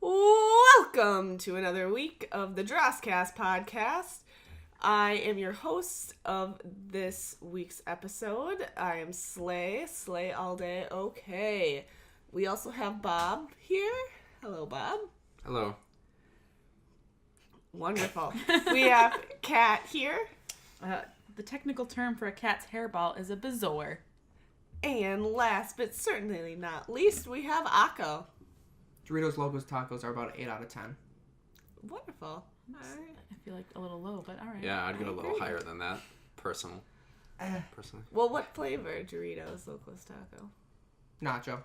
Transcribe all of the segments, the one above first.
Welcome to another week of the Dross Cast Podcast. I am your host of this week's episode. I am Slay all day, okay. We also have Bob here. Hello, Bob. Hello. Wonderful. We have Kat here. The technical term for a cat's hairball is a bezoar. And last but certainly not least, we have Akko. Doritos Locos Tacos are about 8 out of 10. Wonderful. All right. I feel like a little low, but all right. Yeah, I'd go a little agree. higher than that. Personally. Well, what flavor Doritos Locos Taco? Nacho.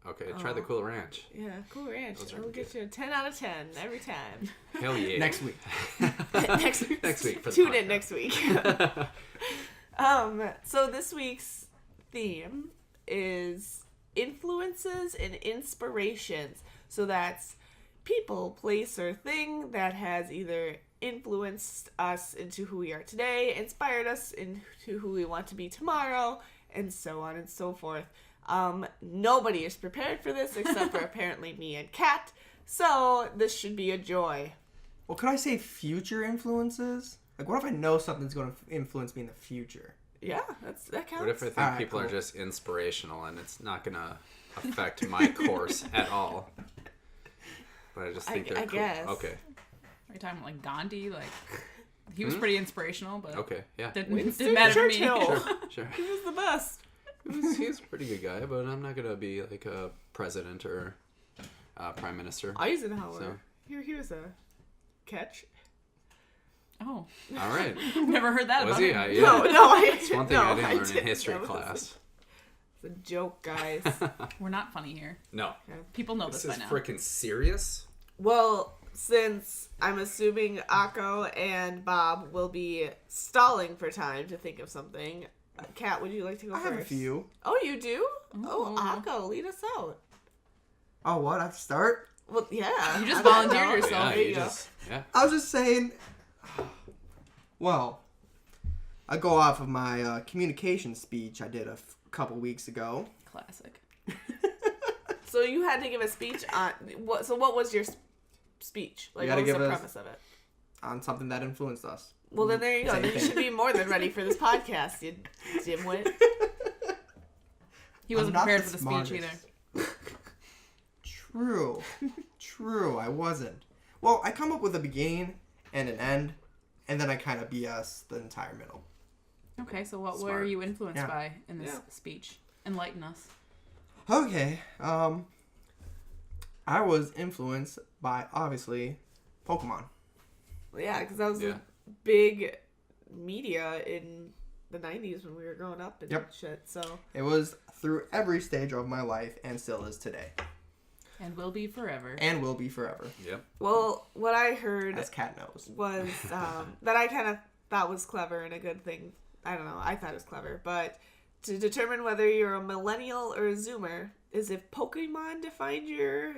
Okay, try the Cool Ranch. Yeah, Cool Ranch. Those are I'll get you a 10 out of 10 every time. Hell yeah. Next week. next week. Next week for the Tune in podcast. next week. So this week's theme is influences and inspirations. So that's people, place, or thing that has either influenced us into who we are today, inspired us into who we want to be tomorrow, and so on and so forth. Nobody is prepared for this except for apparently me and Kat. So this should be a joy. Well, could I say future influences? Like, what if I know something's going to influence me in the future? Yeah, that counts. What if I think Alright, people are cool. just inspirational and it's not going to affect my course at all? But I just think they're I cool. guess. Okay. Are you talking like Gandhi? Like, he was pretty inspirational, but Okay, yeah. Winston didn't matter Churchill. to me. Sure. He was the best. He's a pretty good guy, but I'm not going to be like a president or prime minister. Eisenhower. So. He was a catch. Oh, All right. never heard that Was about he? him. Yeah. No, It's one thing I didn't learn in history That was class. It's a joke, guys. We're not funny here. No. People know This this is by now. freaking serious? Well, since I'm assuming Akko and Bob will be stalling for time to think of something, Kat, would you like to go I first? have a few. Oh, you do? Ooh. Oh, Akko, lead us out. Oh, what? I have to start? Well, yeah. You just I don't volunteered know. yourself. Yeah, There you you go. just... Yeah. I was just saying... Well, I go off of my communication speech I did a couple weeks ago. Classic. So you had to give a speech on... What was your speech? Like, You what gotta was the give us- premise of it? On something that influenced us. Well, then there you go. Same Then you thing. should be more than ready for this podcast, you dimwit. He wasn't I'm not prepared the for the speech smartest. either. True, I wasn't. Well, I come up with a beginning and an end, and then I kind of BS the entire middle. Okay, so what Smart. were you influenced Yeah. by in this Yeah. speech? Enlighten us. Okay, I was influenced by, obviously, Pokemon. Well, yeah, because that was Yeah. a big media in the 90s when we were growing up and Yep. shit, so... It was through every stage of my life and still is today. And will be forever. And will be forever, Yep. Well, what I heard as Cat knows. was that I kind of thought was clever and a good thing. I don't know, I thought it was clever, but to determine whether you're a millennial or a zoomer is if Pokemon defined your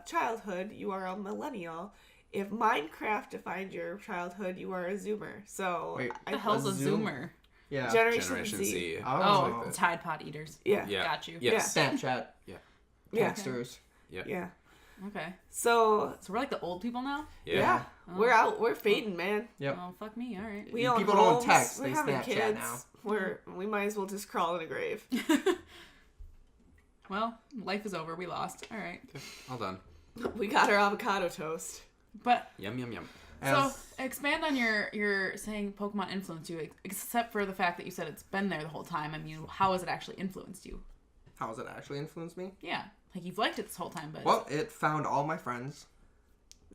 childhood, you are a millennial. If Minecraft defined your childhood, you are a zoomer. So, Wait, What the hell's a Zoom- zoomer? Yeah. Generation Generation Z. Z. Oh, like that. Tide Pod eaters. Yeah. Yeah. Got you. Yes. Snapchat. Yeah. Yeah. Texters. Yeah. Okay. So, So we're like the old people now? yeah. Oh. We're fading, man. Yep. Oh, fuck me. All right. We own People don't homes, text, we're they having Snapchat kids. now. We might as well just crawl in a grave. Well, life is over. We lost. All right. All done. We got our avocado toast. But Yum, yum, yum. so expand on your saying Pokemon influenced you, except for the fact that you said it's been there the whole time. I mean, how has it actually influenced you? How has it actually influenced me? Yeah, like you've liked it this whole time, but Well, it found all my friends.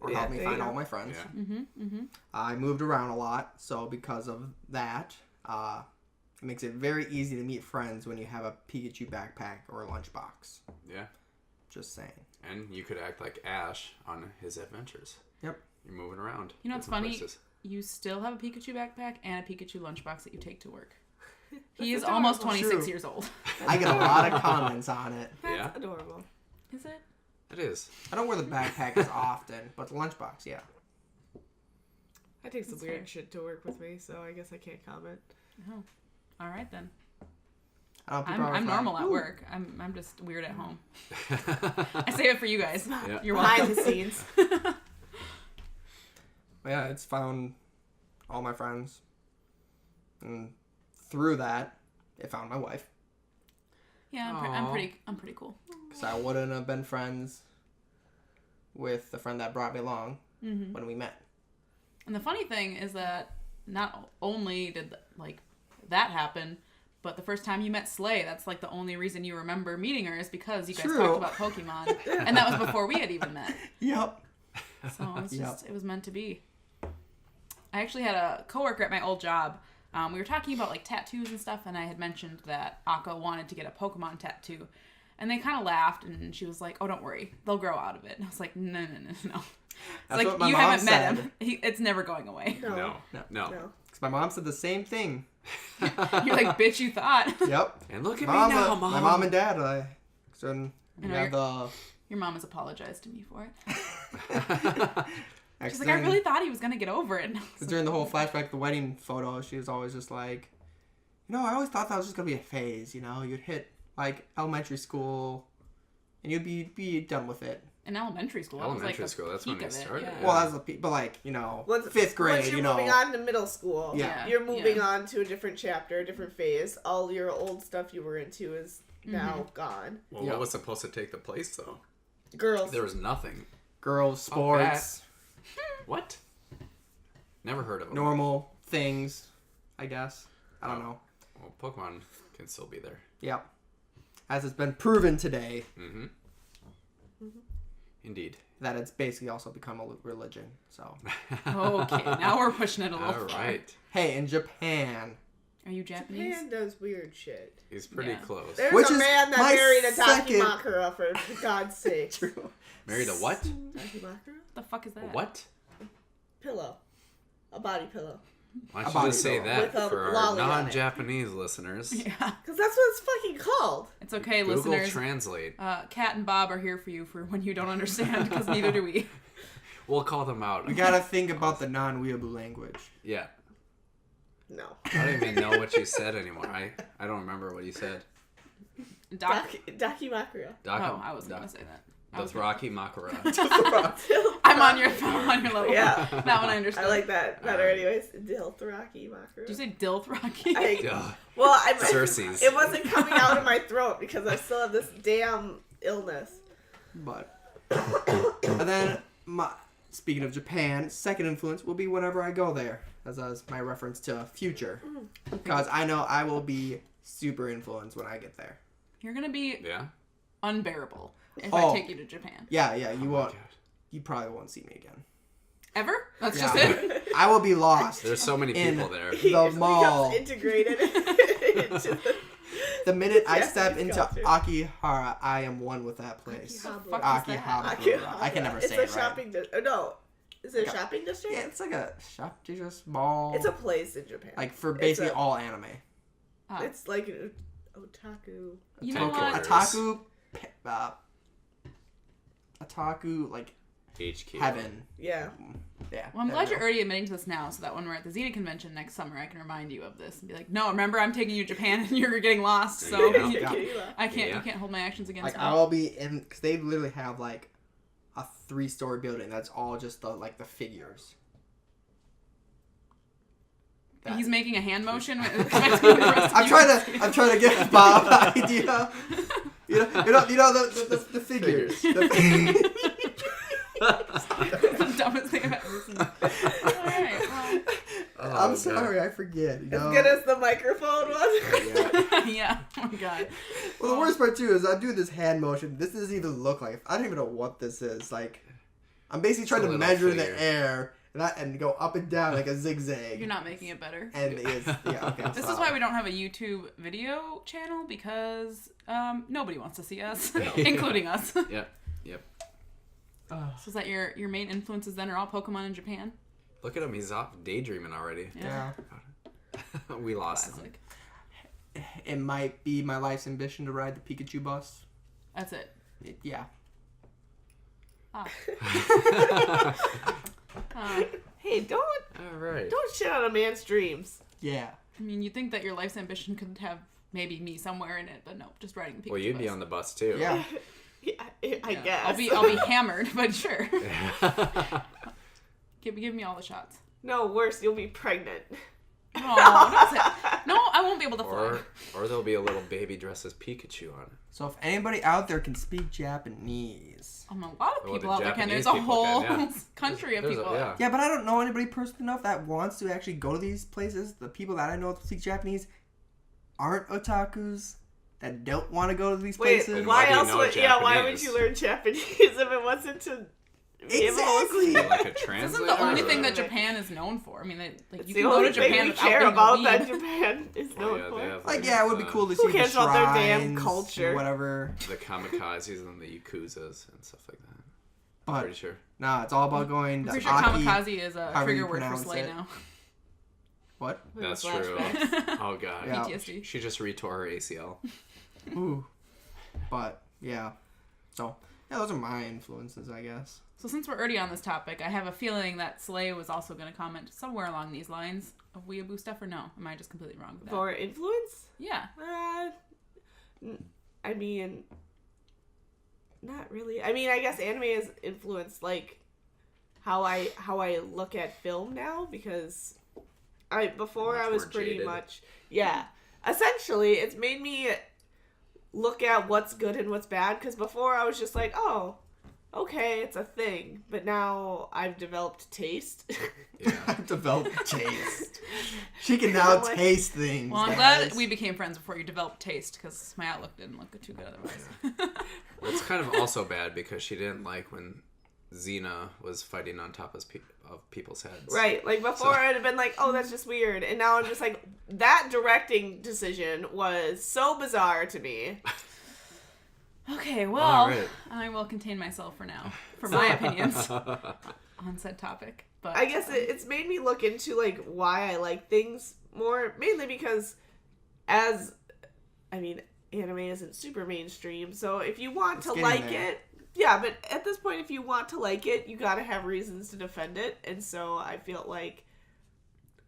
Or Yeah, helped me there you find go. all my friends. Yeah. I moved around a lot, so because of that, it makes it very easy to meet friends when you have a Pikachu backpack or a lunchbox. Yeah. Just saying. And you could act like Ash on his adventures. Yep. You're moving around. you know what's different funny? places. You still have a Pikachu backpack and a Pikachu lunchbox that you take to work. He is adorable. almost 26 True. years old. I get a lot of comments on it. That's Yeah. adorable. Is it? It is. I don't wear the backpack as often, but the lunchbox, yeah. I take some That's weird fair. shit to work with me, so I guess I can't comment. Oh, all right then. I'm normal at work. I'm just weird at home. I save it for you guys. Yeah. You're Behind welcome. the scenes. Yeah, it's found all my friends. And through that, it found my wife. Yeah, I'm pretty cool. Because I wouldn't have been friends with the friend that brought me along when we met. And the funny thing is that not only did that happen, but the first time you met Slay, that's like the only reason you remember meeting her is because you guys True. talked about Pokemon, and that was before we had even met. Yep. So it was meant to be. I actually had a coworker at my old job. We were talking about like tattoos and stuff, and I had mentioned that Akka wanted to get a Pokemon tattoo, and they kind of laughed, and she was like, "Oh, don't worry, they'll grow out of it." And I was like, "No." It's That's like what my you mom haven't said. met him. It's never going away. No. Because my mom said the same thing. You're like, bitch, you thought. Yep. And look at me now, Mom. My mom and dad, we know, have the... Your mom has apologized to me for it. She's She's like, I really thought he was going to get over it. During the whole flashback, the wedding photo, she was always just like, I always thought that was just going to be a phase, You'd hit, like, elementary school, and you'd be done with it. In elementary school. Elementary school, that's when peak they of it, started. yeah. Well, that's the peak, but, like, fifth grade, Once you're moving on to middle school, Yeah. you're moving on to a different chapter, a different phase. All your old stuff you were into is now gone. Well, what was supposed to take the place, though? Girls. There was nothing. Girls, sports, What? Never heard of them. normal things, I guess. I don't know. Well, Pokemon can still be there. Yep. As it's been proven today Indeed. that it's basically also become a religion. So, Okay, now we're pushing it a little All far. right. hey, in Japan, Are you Japanese? Japan does weird shit. He's pretty Yeah. close. There's Which a is man that my married a second- Takimakura, for God's sake. Married a what? Takimakura? What the fuck is that? What? Pillow. A body pillow. Why A don't you body just say pillow. that With a for our lolly on it. non-Japanese listeners? Yeah. Because that's what it's fucking called. It's okay, Google listeners. Translate. Kat and Bob are here for you for when you don't understand, because neither do we. We'll call them out. we gotta think about the non-weeaboo language. Yeah. No. I don't even know what you said anymore. I don't remember what you said. Dakimakura. Oh, I was going to say that. Dothraki Makura. I'm on your level. Yeah. That one I understood. I like that better anyways. Dilthraki Makura. Did you say Dilthraki? Cersei's. It wasn't coming out of my throat because I still have this damn illness. But and then speaking of Japan, second influence will be whenever I go there, as my reference to future, because I know I will be super influenced when I get there. You're going to be unbearable if Oh. I take you to Japan. Yeah, you won't. God. You probably won't see me again. Ever? That's Yeah. just it? I will be lost. There's so many In- people there. He The becomes mall. integrated into The minute I Japanese step into culture. Akihara, I am one with that place. Akihabara. Akihabara. I can never say It's it a right. shopping district. No. Is it a Like shopping district? Yeah, it's like a shop, just mall. It's a place in Japan. like for It's basically a- all anime. Oh. It's like an otaku. You know Tokyo. what? Otaku, like HQ. heaven. Yeah. Yeah. Well, I'm there glad we you're go. already admitting to this now, so that when we're at the Xena convention next summer, I can remind you of this and be like, "No, remember, I'm taking you to Japan, and you're getting lost, so Yeah. I can't. Yeah. You can't hold my actions against Like me." I'll be in, because they literally have like a 3-story building that's all just the figures. He's making a hand motion. I'm I'm trying to get Bob an idea. You know the figures. the dumbest thing I've ever seen. All right, well, I'm sorry, I forget. As good as the microphone was. yeah. Oh my god. Well, the worst part too is I do this hand motion. This doesn't even look like. I don't even know what this is. Like, I'm basically trying It's a to little measure figure. the air and go up and down like a zigzag. You're not making it better. And it's okay. This is why we don't have a YouTube video channel, because nobody wants to see us, including us. Yep. So is that your main influences then are all Pokemon in Japan? Look at him. He's off daydreaming already. Yeah. We lost him. Classic. It might be my life's ambition to ride the Pikachu bus. That's it. Yeah. Hey, All right. don't shit on a man's dreams. Yeah. I mean, you'd think that your life's ambition could have maybe me somewhere in it, but no, just riding the Pikachu Well, you'd bus. be on the bus too. Yeah. Yeah, I guess. I'll be hammered, but sure. Give me all the shots. No, worse, you'll be pregnant. Oh, no, I won't be able to fly. Or there'll be a little baby dressed as Pikachu on it. So if anybody out there can speak Japanese. A lot of Well, people the out there can. Japanese There's a people whole can, yeah. country of There's people. yeah. Yeah, but I don't know anybody personally enough that wants to actually go to these places. The people that I know that speak Japanese aren't otakus that don't want to go to these Wait, places. Then why why do you else know would why would Japanese? you learn Japanese if it wasn't to Exactly. Be like a This translator. isn't the only or- thing that Japan is known for. I mean, It's you the can go only to Japan thing we without care being about a that weeb. Japan is Oh, known yeah, for. they have, Like, yeah, it would be cool to see Who the cares about their damn shrines culture? or whatever. The kamikazes and the yakuzas and stuff like that. I'm But pretty sure. nah, it's all about going I'm to pretty sure Aki. kamikaze is a however you trigger word for pronounce slay it. now. What? That's true. Flashbacks. Oh god. Yeah. PTSD. She just retore her ACL. Ooh. But yeah. So yeah, those are my influences, I guess. So since we're already on this topic, I have a feeling that Slay was also going to comment somewhere along these lines of weeaboo stuff, or no? Am I just completely wrong with that? For influence? Yeah. I mean, not really. I mean, I guess anime has influenced like how I look at film now, because before I Much was more pretty jaded. much essentially it's made me look at what's good and what's bad, because before I was just like, oh, okay, it's a thing, but now I've developed taste. Yeah. I've developed taste. She can now Like- taste things. Well, I'm guys. glad we became friends before you developed taste, because my outlook didn't look too good otherwise. It's kind of also bad because she didn't like when Xena was fighting on top of people's heads. Right, like before I'd have been like, oh, that's just weird, and now I'm just like, that directing decision was so bizarre to me. Okay, well, All right. I will contain myself for now, for my opinions on said topic. But I guess it's made me look into like why I like things more, mainly because anime isn't super mainstream, so if you want It's to getting like there. it, yeah, but at this point, if you want to like it, you gotta have reasons to defend it, and so I felt like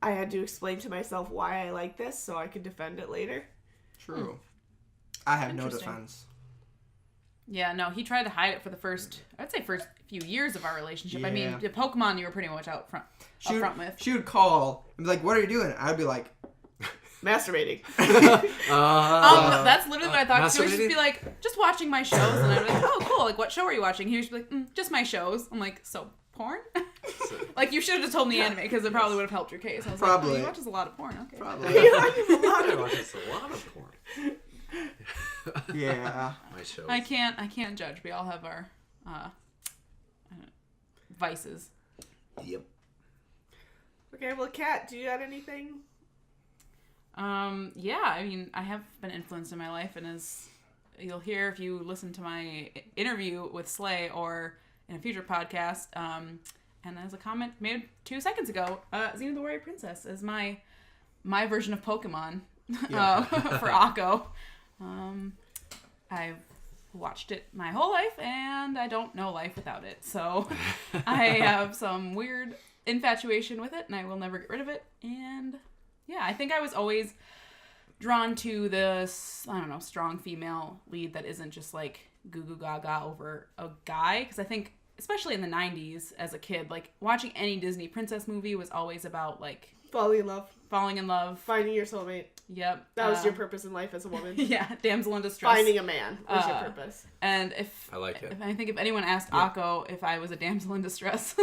I had to explain to myself why I like this so I could defend it later. True. I have no Interesting. defense. yeah, no, he tried to hide it for the first few years of our relationship. I mean, Yeah. the Pokemon you were pretty much up front with. She would call and be like, "What are you doing?" I'd be like, Masturbating. That's literally what I thought. She would just masturbating? be like, just watching my shows, and I'd be like, oh, cool. Like, what show are you watching? He would just be like, just my shows. I'm like, so porn? Like, you should have just told me anime, because it probably would have helped your case. I was like, Probably. oh, he watches a lot of porn. Okay. probably. I watch a lot of porn. Yeah. My shows. I can't judge. We all have our vices. Yep. Okay, well, Kat, do you got anything? Yeah, I mean, I have been influenced in my life, and as you'll hear if you listen to my interview with Slay or in a future podcast, and as a comment made 2 seconds ago, Xena the Warrior Princess is my version of Pokemon for Akko. I've watched it my whole life, and I don't know life without it, so I have some weird infatuation with it, and I will never get rid of it, and yeah, I think I was always drawn to this, I don't know, strong female lead that isn't just like goo goo gaga over a guy. Because I think, especially in the 90s as a kid, like watching any Disney princess movie was always about like Falling in love. falling in love. Finding your soulmate. Yep. That was your purpose in life as a woman. Yeah, damsel in distress. Finding a man was your purpose. And if I like it. I think if anyone asked Akko if I was a damsel in distress,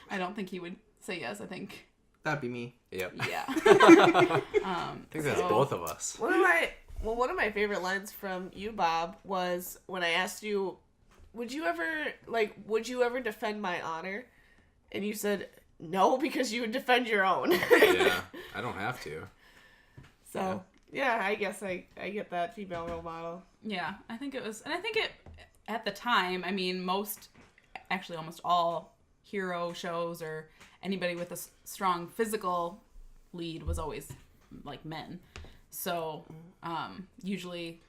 I don't think he would say yes. I think, That'd be me. Yep. yeah. I think that's both of us. One of my favorite lines from you, Bob, was when I asked you, would you ever defend my honor? And you said, no, because you would defend your own. Yeah. I don't have to. So, yeah, I guess I get that female role model. Yeah, I think it was, and I think it, at the time, I mean, almost all hero shows or anybody with a strong physical lead was always, like, men. So, usually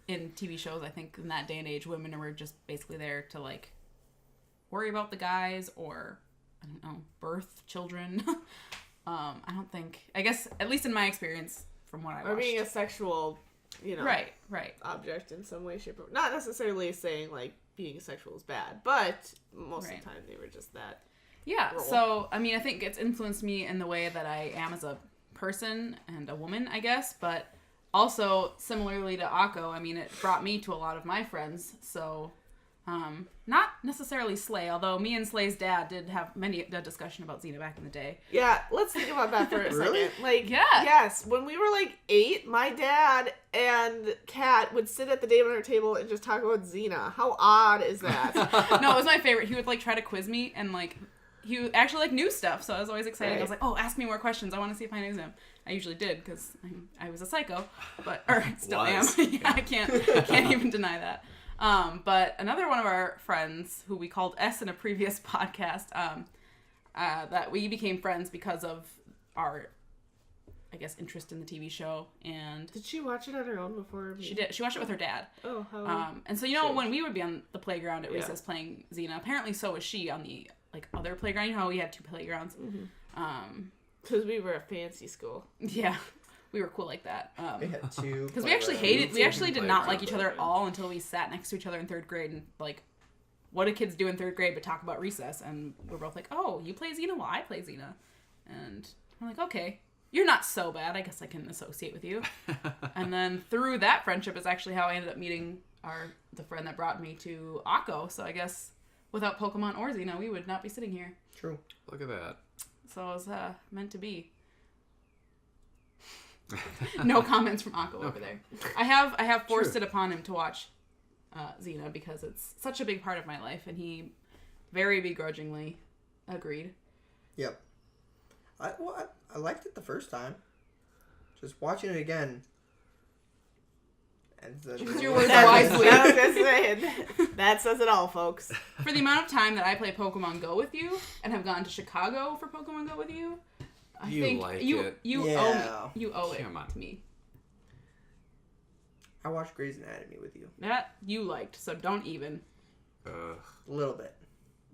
in TV shows, I think in that day and age, women were just basically there to, like, worry about the guys or, I don't know, birth children. I don't think, I guess, at least in my experience, from what I watched. Or being a sexual Right. object in some way, shape, or not necessarily saying like being sexual is bad, but most of the time they were just that. Yeah. role. So I mean, I think it's influenced me in the way that I am as a person and a woman, I guess, but also similarly to Akko, I mean, it brought me to a lot of my friends. So not necessarily Slay, although me and Slay's dad did have a discussion about Xena back in the day. Yeah, let's think about that for a Really? second. Like, Yeah. yes, when we were like 8, my dad and Kat would sit at the dinner table and just talk about Xena. How odd is that? No, it was my favorite. He would like try to quiz me and like he actually like knew stuff, so I was always excited. Right. I was like, "Oh, ask me more questions. I want to see if I knew them." I usually did because I was a psycho, or still am. Yeah, I can't even deny that. But another one of our friends, who we called S in a previous podcast, that we became friends because of our, I guess, interest in the TV show. And Did she watch it on her own before me? she did. She watched it with her dad. Oh, how... And so, when we would be on the playground at recess playing Xena, apparently so was she on the other playground. You know how we had 2 playgrounds? Because we were a fancy school. Yeah. We were cool like that. We had 2. Because we actually did not like each other at all until we sat next to each other in 3rd grade and, like, what do kids do in 3rd grade but talk about recess? And we're both like, oh, you play Xena? Well, I play Xena. And we're like, okay, you're not so bad. I guess I can associate with you. And then through that friendship is actually how I ended up meeting the friend that brought me to Akko. So I guess without Pokemon or Xena, we would not be sitting here. True. Look at that. So it was meant to be. No comments from Akko over there. I have forced it upon him to watch Xena because it's such a big part of my life, and he very begrudgingly agreed. Yep. I liked it the first time. Just watching it again. And then Choose your words wisely. That says it all, folks. For the amount of time that I play Pokemon Go with you and have gone to Chicago for Pokemon Go with you, I think like you it. you Yeah. owe me. You owe it Come on. to me. I watched Grey's Anatomy with you. That you liked, so don't even. A little bit.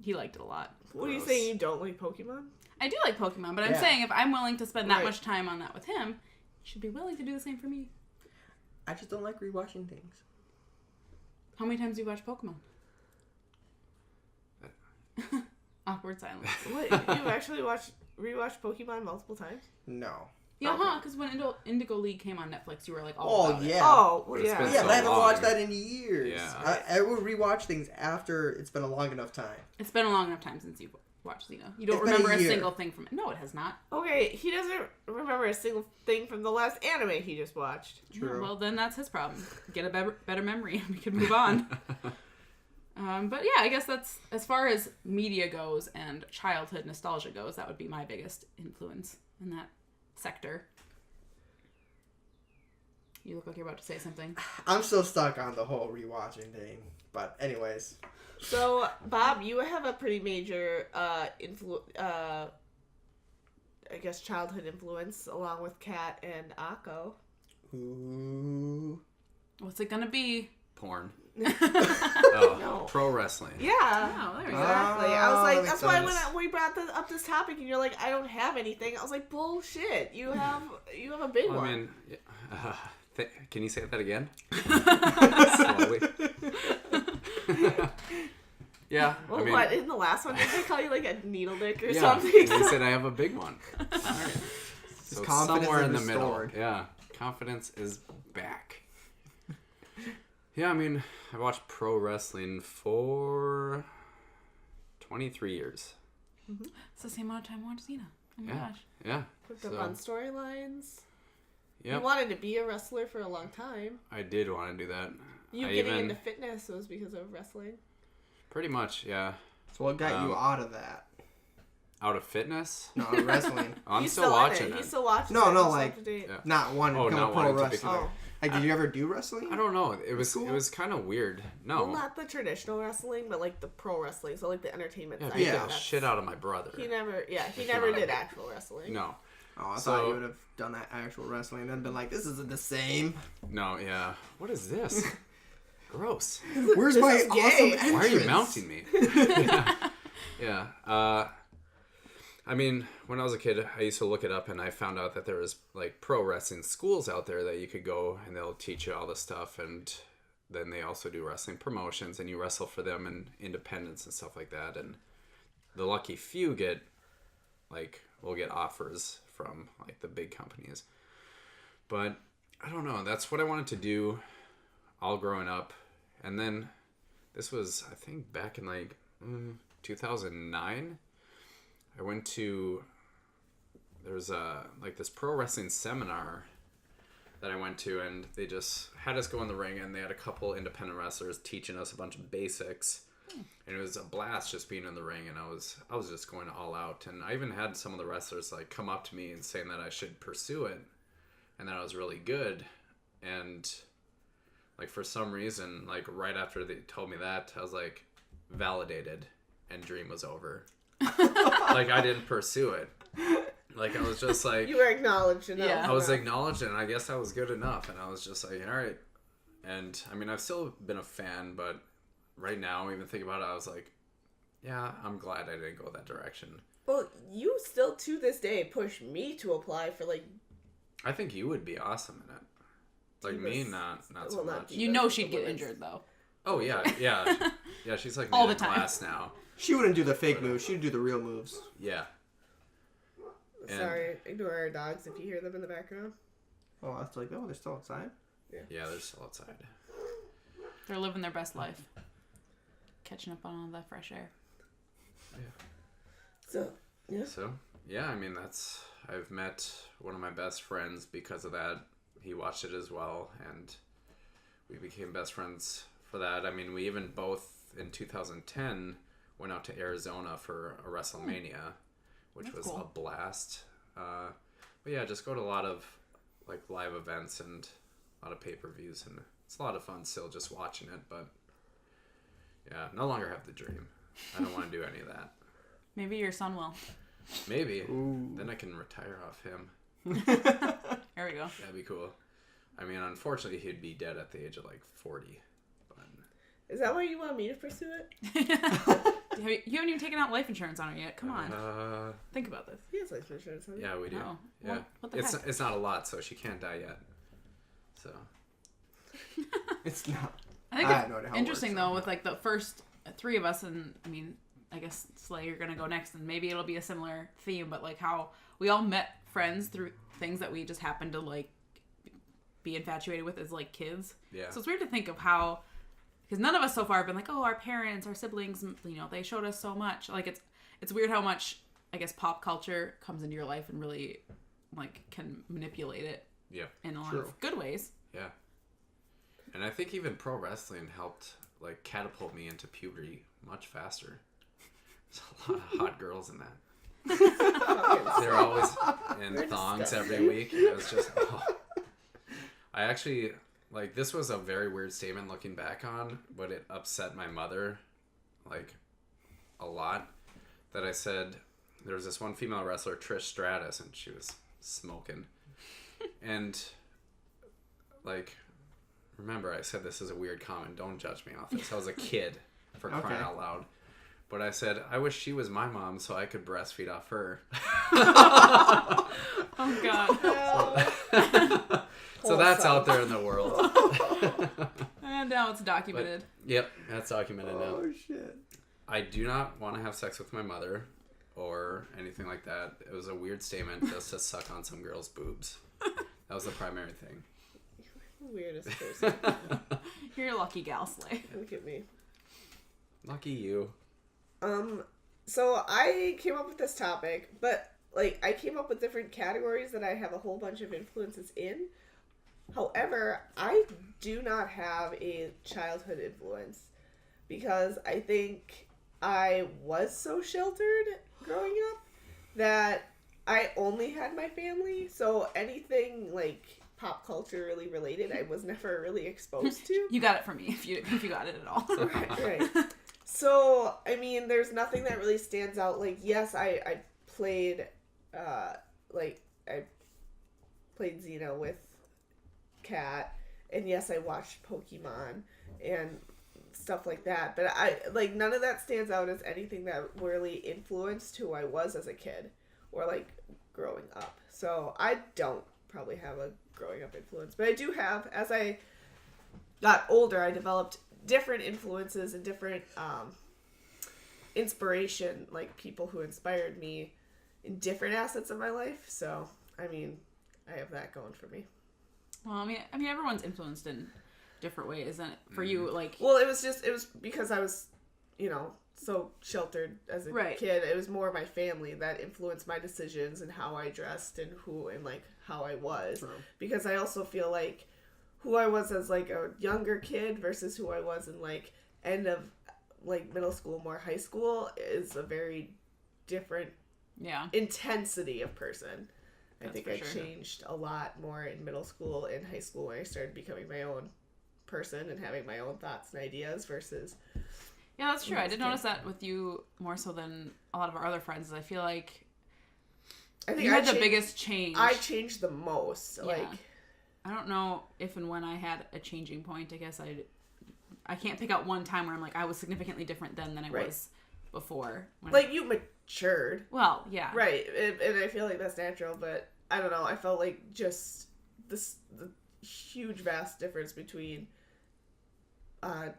He liked it a lot. What are you Gross. saying? You don't like Pokemon? I do like Pokemon, but I'm Yeah. saying if I'm willing to spend that Right. much time on that with him, you should be willing to do the same for me. I just don't like rewatching things. How many times do you watch Pokemon? Awkward silence. What? You actually rewatched Pokemon multiple times? No. Yeah, because when Indigo League came on Netflix, you were like, Oh, about it. yeah. Oh, well, But it's yeah. been Yeah, so but I haven't long. watched that in years. Yeah. I will rewatch things after it's been a long enough time. It's been a long enough time since you've watched Xena. You don't It's been a remember a year. single thing from it. No, it has not. Okay, he doesn't remember a single thing from the last anime he just watched. True. Yeah, well, then that's his problem. Get a better memory and we can move on. But yeah, I guess that's, as far as media goes and childhood nostalgia goes, that would be my biggest influence in that sector. You look like you're about to say something. I'm still stuck on the whole rewatching thing. But anyways. So, Bob, you have a pretty major, I guess, childhood influence along with Kat and Akko. Ooh. What's it gonna be? Porn. Oh, No. pro wrestling. Yeah. Oh, there we go. Exactly. I was like, makes that's why sense. when we brought up this topic and you're like, I don't have anything. I was like, bullshit. You have a big Well, one. I mean, can you say that again? Slowly. Yeah. Well, I mean, what, in the last one, did they call you like a needle dick or yeah, something? They said I have a big one. All right. So it's confidence somewhere is in the restored. middle. Yeah. Confidence is back. Yeah, I mean, I watched pro wrestling for 23 years. It's the same amount of time I watched Xena. Oh my Yeah. gosh. Yeah. With the So, fun storylines. yep. You wanted to be a wrestler for a long time. I did want to do that. You getting into fitness was because of wrestling. Pretty much, yeah. So what got you out of that? Out of fitness? No, out of wrestling. I'm He's still in watching it. He's still watching No, it. no, He's like- up to date. Yeah. Not wanting Oh, to become not a pro wanting to wrestler. Oh. Like, did you ever do wrestling? I don't know. It was Cool. it was kind of weird. No. Well, not the traditional wrestling, but like the pro wrestling. So like the entertainment Yeah, side. beat the That's- shit out of my brother. He never did actual wrestling. No. Oh, I So- thought you would have done that actual wrestling and then been like, this isn't the same. No, yeah. What is this? Gross. Where's This my is gay. awesome entrance? Why are you mounting me? Yeah. I mean, when I was a kid, I used to look it up, and I found out that there was like pro wrestling schools out there that you could go, and they'll teach you all this stuff, and then they also do wrestling promotions, and you wrestle for them and independence and stuff like that. And the lucky few will get offers from like the big companies. But I don't know. That's what I wanted to do all growing up. And then this was, I think, back in like 2009. I went to, there's this pro wrestling seminar that I went to, and they just had us go in the ring, and they had a couple independent wrestlers teaching us a bunch of basics. And it was a blast just being in the ring, and I was just going all out. And I even had some of the wrestlers like come up to me and saying that I should pursue it and that I was really good. And like for some reason, like right after they told me that, I was like validated, and dream was over. Like I didn't pursue it. Like I was just like, you were acknowledged enough. Yeah. I was acknowledged, and I guess I was good enough. And I was just like, all right. And I mean, I've still been a fan, but right now, even think about it, I was like, yeah, I'm glad I didn't go that direction. Well, you still to this day push me to apply for like. I think you would be awesome in it. Like me, not so well, not much. You know she'd get injured though. Oh yeah. Yeah, she's like All made the of time. glass now. She wouldn't do the fake moves. She'd do the real moves. Yeah. And- Sorry, ignore our dogs if you hear them in the background. Oh, that's like, oh, they're still outside? Yeah, they're still outside. They're living their best life. Catching up on all that fresh air. So, yeah. So, yeah, I mean, I've met one of my best friends because of that. He watched it as well, and we became best friends for that. I mean, we even both, in 2010, went out to Arizona for a WrestleMania, which That's was cool. a blast. But yeah, just go to a lot of like live events and a lot of pay-per-views, and it's a lot of fun still just watching it, but yeah, no longer have the dream. I don't want to do any of that. Maybe your son will. Maybe. Ooh. Then I can retire off him. There we go. That'd be cool. I mean, unfortunately, he'd be dead at the age of like 40. But Is that why you want me to pursue it? You haven't even taken out life insurance on her yet. Come on. Think about this. He has life insurance. Huh? Yeah, we do. Oh, Yeah, well, what the heck? it's not a lot, so she can't die yet. So It's not. I think I it's have no idea how it interesting works, though so. with like the first three of us, and I mean, I guess Slay, you're gonna go next, and maybe it'll be a similar theme, but like how we all met friends through things that we just happened to like be infatuated with as like kids. yeah, So it's weird to think of how, because none of us so far have been like, oh, our parents, our siblings, you know, they showed us so much. Like it's weird how much I guess pop culture comes into your life and really like can manipulate it yeah, in a lot True. of good ways. yeah. And I think even pro wrestling helped like catapult me into puberty much faster. There's a lot of hot girls in that. They're always in They're thongs disgusting. every week. And it was just, I actually, like, this was a very weird statement looking back on, but it upset my mother, like, a lot. That I said, there was this one female wrestler, Trish Stratus, and she was smoking. And, like, remember, I said this is a weird comment. Don't judge me off this. I was a kid, for crying Okay. out loud. But I said, I wish she was my mom so I could breastfeed off her. Oh God. So that's out there in the world. And now it's documented. Yep, that's documented now. Oh, shit. I do not want to have sex with my mother or anything like that. It was a weird statement just to suck on some girl's boobs. That was the primary thing. Weirdest person. You're a lucky gal, Slay. Look at me. Lucky you. So I came up with this topic, but like I came up with different categories that I have a whole bunch of influences in. However, I do not have a childhood influence because I think I was so sheltered growing up that I only had my family. So anything like pop culture really related, I was never really exposed to. You got it from me if you got it at all. Right. So, I mean, there's nothing that really stands out. Like, yes, I played, I played Xena with Kat, and yes, I watched Pokemon, and stuff like that. But I like none of that stands out as anything that really influenced who I was as a kid or like growing up. So I don't probably have a growing up influence, but I do have, as I got older, I developed different influences and different inspiration, like people who inspired me in different assets of my life. So I mean, I have that going for me. Well, I mean, everyone's influenced in different ways, isn't it? For you, like... Well, it was because I was, you know, so sheltered as a kid. It was more my family that influenced my decisions and how I dressed and who and, like, how I was. True. Because I also feel like who I was as, like, a younger kid versus who I was in, like, end of, like, middle school, more high school is a very different intensity of person. I think I changed a lot more in middle school and high school when I started becoming my own person and having my own thoughts and ideas versus... Yeah, that's true. I did notice that with you more so than a lot of our other friends. I feel like you had the biggest change. I changed the most. Yeah. Like, I don't know if and when I had a changing point. I guess I can't pick out one time where I'm like, I was significantly different then than I was before. Like, you matured. Well, yeah. Right. And I feel like that's natural, but I don't know. I felt like just the huge, vast difference between,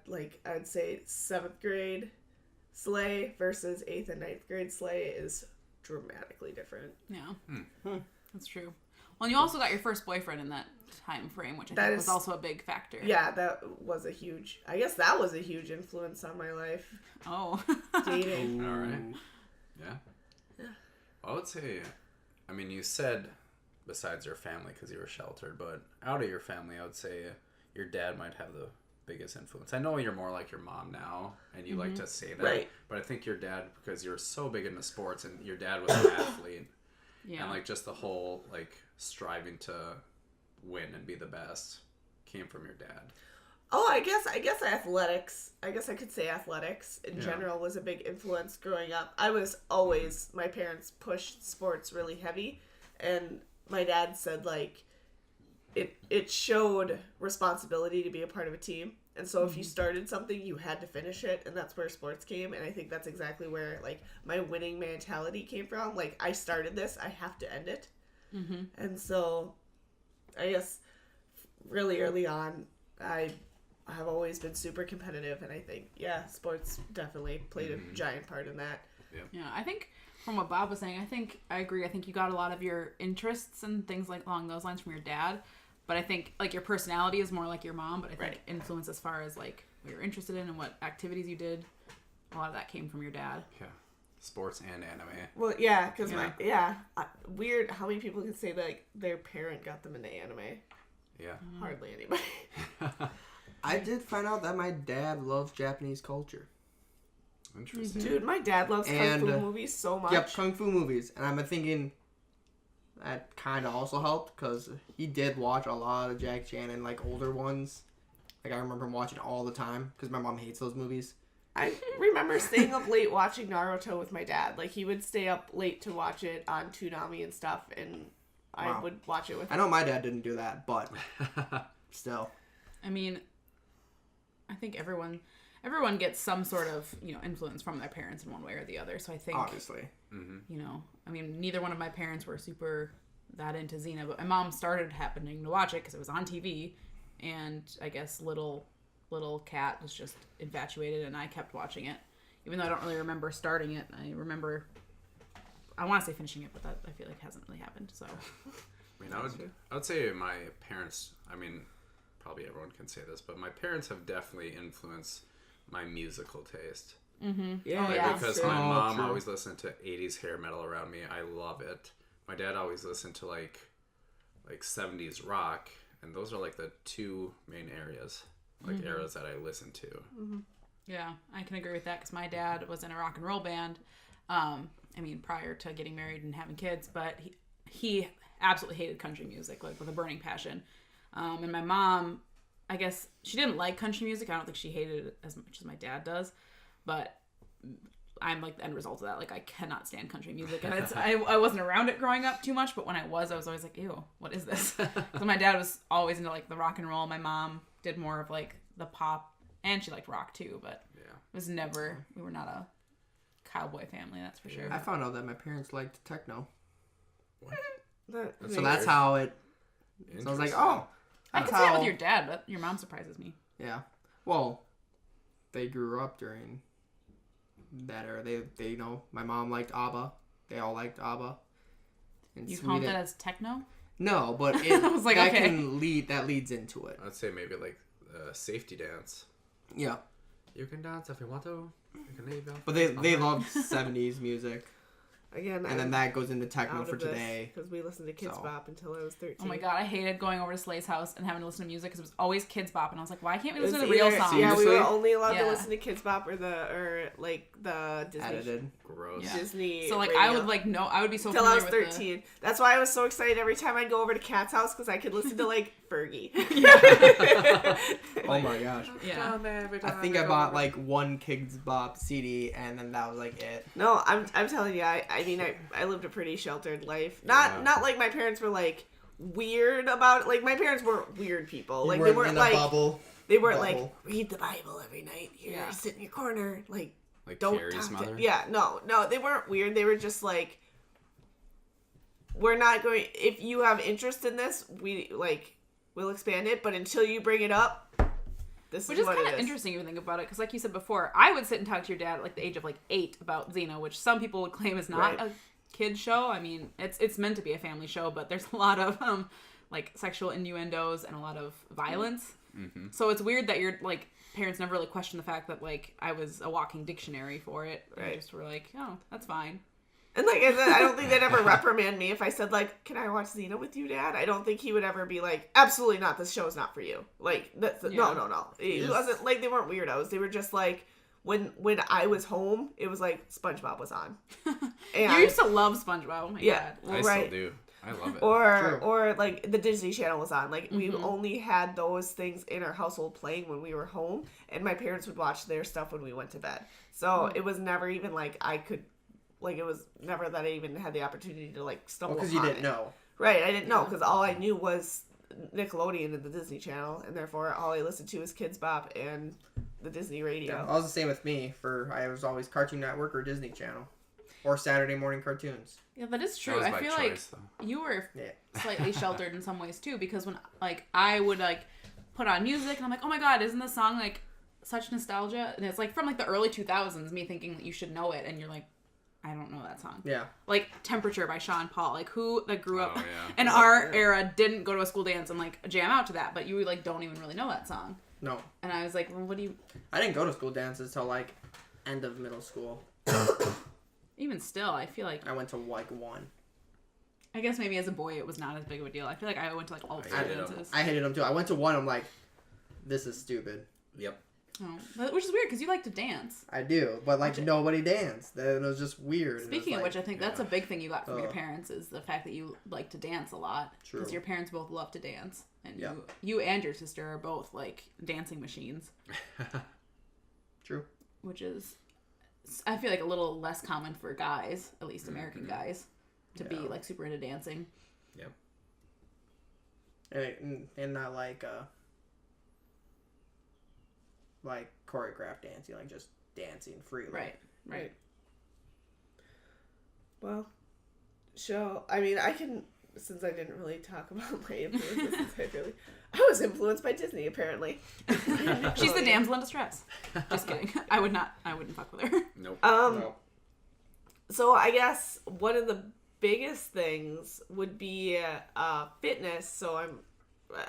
like, I'd say 7th grade Slay versus 8th and 9th grade Slay is dramatically different. Yeah. That's true. Well, and you also got your first boyfriend in that time frame, which I think was also a big factor. Yeah, that was a huge influence on my life. Oh. Dating. All right. Yeah. I would say, I mean, you said besides your family because you were sheltered, but out of your family, I would say your dad might have the biggest influence. I know you're more like your mom now, and you like to say that, right? But I think your dad, because you're so big into sports, and your dad was an athlete, and like just the whole like striving to win and be the best came from your dad. Oh, I guess athletics. I guess I could say athletics in general was a big influence growing up. I was always, my parents pushed sports really heavy, and my dad said, like, it showed responsibility to be a part of a team. And so if you started something, you had to finish it, and that's where sports came. And I think that's exactly where, like, my winning mentality came from. Like, I started this, I have to end it. Mm-hmm. And so I guess really early on, I have always been super competitive, and I think, sports definitely played a giant part in that. Yeah, I think from what Bob was saying, I agree. I think you got a lot of your interests and things like along those lines from your dad, but I think like your personality is more like your mom, but I think influence as far as like what you're interested in and what activities you did, a lot of that came from your dad. Yeah. Sports and anime. Well, because weird how many people can say that like, their parent got them into anime. Yeah. Hardly anybody. I did find out that my dad loves Japanese culture. Interesting. Dude, my dad loves kung fu movies so much. Yep, kung fu movies. And I'm thinking that kind of also helped because he did watch a lot of Jackie Chan and like older ones. Like I remember him watching all the time because my mom hates those movies. I remember staying up late watching Naruto with my dad. Like he would stay up late to watch it on Toonami and stuff, and I would watch it with him. I know my dad didn't do that, but still. I mean, I think everyone gets some sort of, influence from their parents in one way or the other. So I think, obviously, I mean, neither one of my parents were super that into Xena, but my mom started happening to watch it because it was on TV, and I guess little Kat was just infatuated, and I kept watching it, even though I don't really remember starting it. I want to say finishing it, but that I feel like hasn't really happened. So, I mean, I would say my parents. I mean, probably everyone can say this, but my parents have definitely influenced my musical taste. Mm-hmm. Yeah, because my mom always listened to 80s hair metal around me. I love it. My dad always listened to like 70s rock, and those are like the two main areas, eras that I listen to. Mm-hmm. Yeah, I can agree with that because my dad was in a rock and roll band. Prior to getting married and having kids, but he absolutely hated country music, like with a burning passion. And my mom, I guess she didn't like country music. I don't think she hated it as much as my dad does, but I'm like the end result of that. Like I cannot stand country music, and I wasn't around it growing up too much, but when I was always like, ew, what is this? So my dad was always into like the rock and roll. My mom did more of like the pop And she liked rock too, but it was never, we were not a cowboy family, that's for sure. I found out that my parents liked techno. What? So that's how it... So I was like, oh. I can see that with your dad, but your mom surprises me. Yeah. Well, they grew up during that era. They you know, my mom liked ABBA. They all liked ABBA. In You Sweden. count that as techno? No, but it, I was like, that okay. that leads into it. I'd say maybe like safety dance. Yeah. You can dance if you want to. You can leave. But they loved 70s music. Again, And then that goes into techno for today. Because we listened to Kids Bop until I was 13. Oh my god, I hated going over to Slay's house and having to listen to music because it was always Kids Bop, and I was like, why can't we listen to the real songs? Yeah, we were only allowed to Yeah. listen to Kids Bop or the Disney Edited. Gross. Yeah. Disney. So like radio. I would I would be so Till I familiar was with 13. That's why I was so excited every time I'd go over to Kat's house because I could listen to like Fergie. Oh my gosh. Yeah. I think I bought like one Kids Bop CD and then that was like it. No, I'm telling you, I mean I lived a pretty sheltered life. Not like my parents were like weird about it. Like my parents weren't weird people. Like they weren't in like a bubble. they weren't like read the Bible every night. Here, sit in your corner. Like don't Carrie's talk mother? Yeah, no, they weren't weird. They were just like, we're not going. If you have interest in this, we'll expand it. But until you bring it up, this Which is is what kind it of is. interesting if you think about it, because like you said before, I would sit and talk to your dad at like the age of like 8 about Xena, which some people would claim is not a kid show. I mean, it's meant to be a family show, but there's a lot of like sexual innuendos and a lot of violence. Mm-hmm. So it's weird that your like parents never really questioned the fact that like I was a walking dictionary for it. Right. They just were like, oh, that's fine. And like I said, I don't think they'd ever reprimand me if I said like, "Can I watch Xena with you, Dad?" I don't think he would ever be like, "Absolutely not. This show's not for you." Like that's no. It wasn't like they weren't weirdos. They were just like when I was home, it was like SpongeBob was on. And You used to love SpongeBob. Oh my yeah, god. I right. still do. I love it. Or like the Disney Channel was on. Like we only had those things in our household playing when we were home, and my parents would watch their stuff when we went to bed. So it was never even like I could. Like, it was never that I even had the opportunity to, like, stumble upon it. Because you didn't know. Right, I didn't know, because all I knew was Nickelodeon and the Disney Channel, and therefore all I listened to was Kids Bop and the Disney radio. Yeah, it was the same with me. I was always Cartoon Network or Disney Channel. Or Saturday morning cartoons. Yeah, that is true. That was I by feel choice, like though. you were slightly sheltered in some ways, too, because when, like, I would, like, put on music, and I'm like, oh my god, isn't this song, like, such nostalgia? And it's, like, from, like, the early 2000s, me thinking that you should know it, and you're like, I don't know that song. Yeah. Like Temperature by Sean Paul. Like who that grew up yeah. in our era didn't go to a school dance and like jam out to that, but you like don't even really know that song. No. And I was like, well, what do you... I didn't go to school dances till like end of middle school. Even still, I feel like... I went to like one. I guess maybe as a boy it was not as big of a deal. I feel like I went to like all school dances. I hated them too. I went to one, I'm like, this is stupid. Yep. Oh, which is weird because you like to dance. I do, but like nobody danced. It was just weird. Speaking of like, which, I think that's a big thing you got from your parents is the fact that you like to dance a lot. True. Because your parents both love to dance, and Yeah. you and your sister are both like dancing machines. True. Which is, I feel like a little less common for guys, at least American guys, to be like super into dancing. Yep. And not like choreographed dancing, like just dancing freely. Right. Well, I mean, I can, since I didn't really talk about my influences, I was influenced by Disney, apparently. She's the damsel in distress. Just kidding. I wouldn't fuck with her. Nope. No. So I guess one of the biggest things would be fitness. So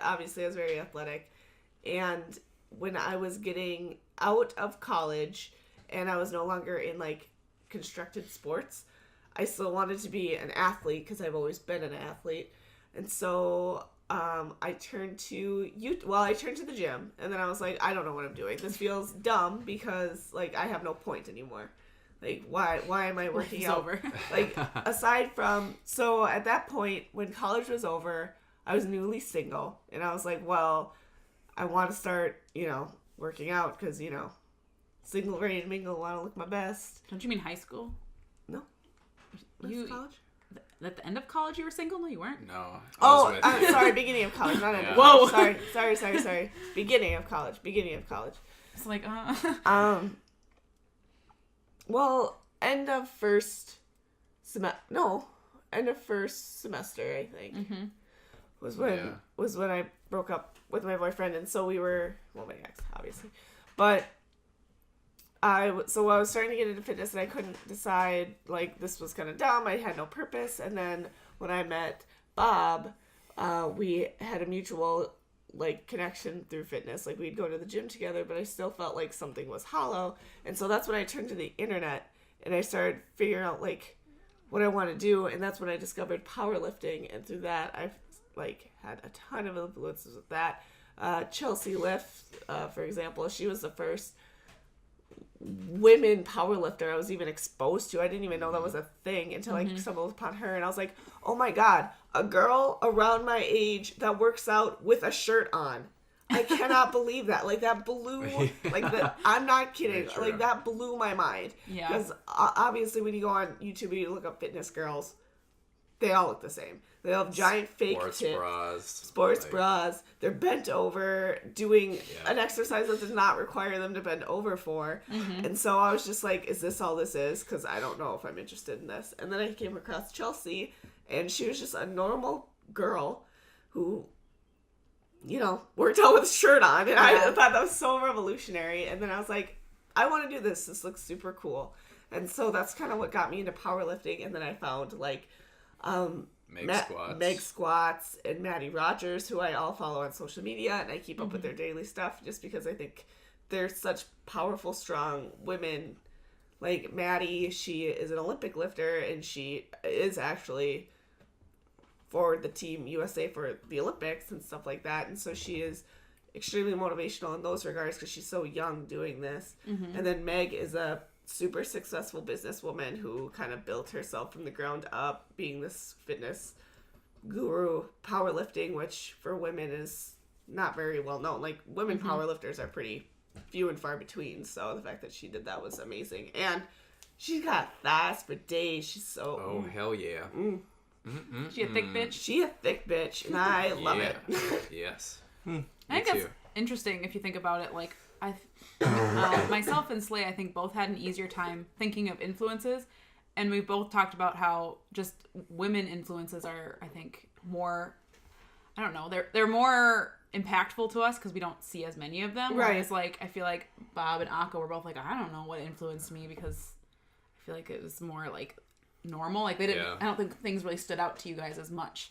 I was very athletic, and when I was getting out of college and I was no longer in like constructed sports, I still wanted to be an athlete because I've always been an athlete. And so I turned to the gym, and then I was like, I don't know what I'm doing. This feels dumb because like I have no point anymore. Like why am I working out? Over. Like aside from, so at that point when college was over, I was newly single, and I was like, well, I want to start, working out because, single, ready to mingle, want to look my best. Don't you mean high school? No. College? At the end of college you were single? No, you weren't. No. Sorry, beginning of college, not end of Whoa. college. Sorry. Beginning of college. It's like, Well, end of first semester, I think, was when I broke up with my boyfriend, and so we were, well, my ex, obviously, but I was starting to get into fitness, and I couldn't decide, like, this was kind of dumb, I had no purpose, and then when I met Bob, we had a mutual, like, connection through fitness, like, we'd go to the gym together, but I still felt like something was hollow, and so that's when I turned to the internet, and I started figuring out, like, what I want to do, and that's when I discovered powerlifting, and through that, I've, like, had a ton of influences with that. Chelsea Lift, for example, she was the first women powerlifter I was even exposed to. I didn't even know that was a thing until I stumbled upon her, and I was like, oh my god, a girl around my age that works out with a shirt on. I cannot believe that. Like, that blew, I'm not kidding. Like, that blew my mind. Yeah. Because obviously when you go on YouTube and you look up fitness girls, they all look the same. They all have giant fake sports bras. They're bent over, doing an exercise that does not require them to bend over for. And so I was just like, is this all this is? Because I don't know if I'm interested in this. And then I came across Chelsea, and she was just a normal girl who, you know, worked out with a shirt on. And I thought that was so revolutionary. And then I was like, I want to do this. This looks super cool. And so that's kind of what got me into powerlifting. And then I found, like, Meg Squats and Maddie Rogers, who I all follow on social media, and I keep up with their daily stuff just because I think they're such powerful, strong women. Like, Maddie, she is an Olympic lifter, and she is actually for the Team USA for the Olympics and stuff like that, and so she is extremely motivational in those regards because she's so young doing this. And then Meg is a super successful businesswoman who kind of built herself from the ground up, being this fitness guru, powerlifting, which for women is not very well known. Like, women powerlifters are pretty few and far between, so the fact that she did that was amazing. And she got thighs for days. She's so... Oh, hell yeah. She a thick bitch? She a thick bitch, and I love it. Yes. I think that's interesting if you think about it. Like, myself and Slay, I think, both had an easier time thinking of influences, and we both talked about how just women influences are, I think, more, I don't know, they're more impactful to us because we don't see as many of them. Right. Whereas, like, I feel like Bob and Akka were both like, I don't know what influenced me, because I feel like it was more, like, normal. Like, they didn't, I don't think things really stood out to you guys as much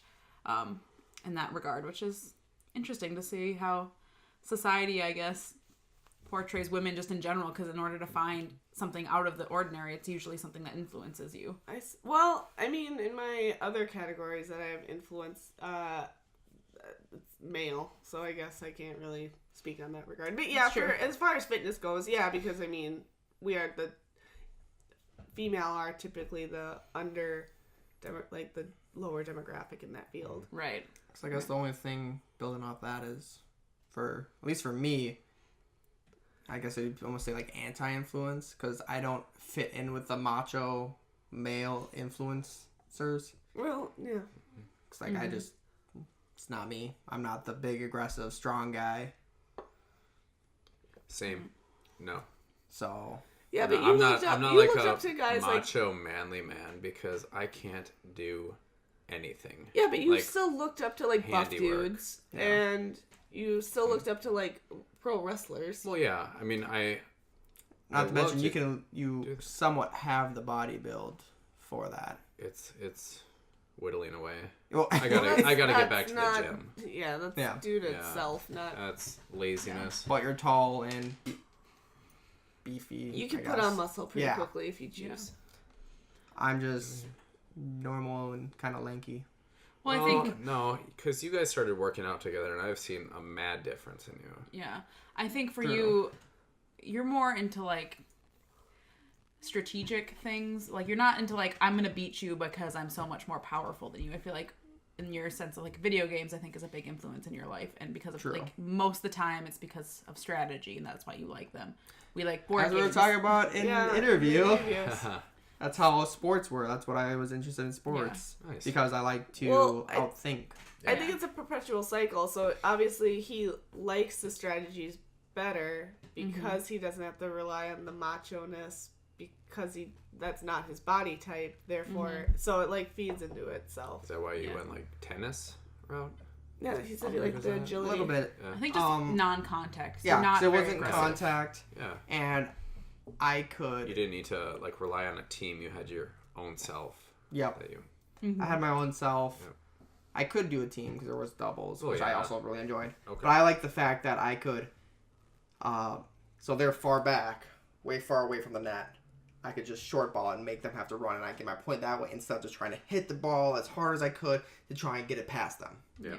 in that regard, which is interesting to see how society, I guess, portrays women just in general, because in order to find something out of the ordinary, it's usually something that influences you. Well, I mean, in my other categories that I have influenced, it's male, so I guess I can't really speak on that regard. But yeah, as far as fitness goes, yeah, because I mean, the female are typically the the lower demographic in that field. Right. So I guess the only thing building off that is, at least for me, I guess I'd almost say like anti-influence, because I don't fit in with the macho male influencers. Well, yeah. It's like it's not me. I'm not the big, aggressive, strong guy. Same. No. So. Yeah, but I'm not like up to guys macho manly man, because I can't do anything. Yeah, but you still looked up to like buff dudes, and you still looked up to like pro wrestlers. Well, yeah. I mean, Not to mention, you somewhat have the body build for that. It's whittling away. Well, I gotta get back to the gym. Yeah, that's due to itself, not. That's laziness. But you're tall and beefy. You can put on muscle pretty quickly if you choose. I'm just normal and kind of lanky. Well, I think... No, because you guys started working out together, and I've seen a mad difference in you. Yeah. I think for you, you're more into, like, strategic things. Like, you're not into, like, I'm going to beat you because I'm so much more powerful than you. I feel like, in your sense of, like, video games, I think is a big influence in your life. And because of, like, most of the time, it's because of strategy, and that's why you like them. We like board games. As we were talking about in the interview. That's how sports were. That's what I was interested in sports. Yeah. Nice. Because I like to outthink. I think it's a perpetual cycle. So obviously he likes the strategies better because he doesn't have to rely on the macho-ness because that's not his body type. Therefore, so it like feeds into itself. Is that why you went like tennis route? Yeah, he said he liked the agility. A little bit. Yeah. I think just non-contact. So Yeah, not so it very wasn't aggressive. contact. Yeah. And I could. You didn't need to like rely on a team. You had your own self. Yep. That you. I had my own self. Yep. I could do a team because there was doubles, which I also really enjoyed. Okay. But I like the fact that I could. So they're far back, way far away from the net. I could just short ball and make them have to run, and I get my point that way instead of just trying to hit the ball as hard as I could to try and get it past them. Yeah.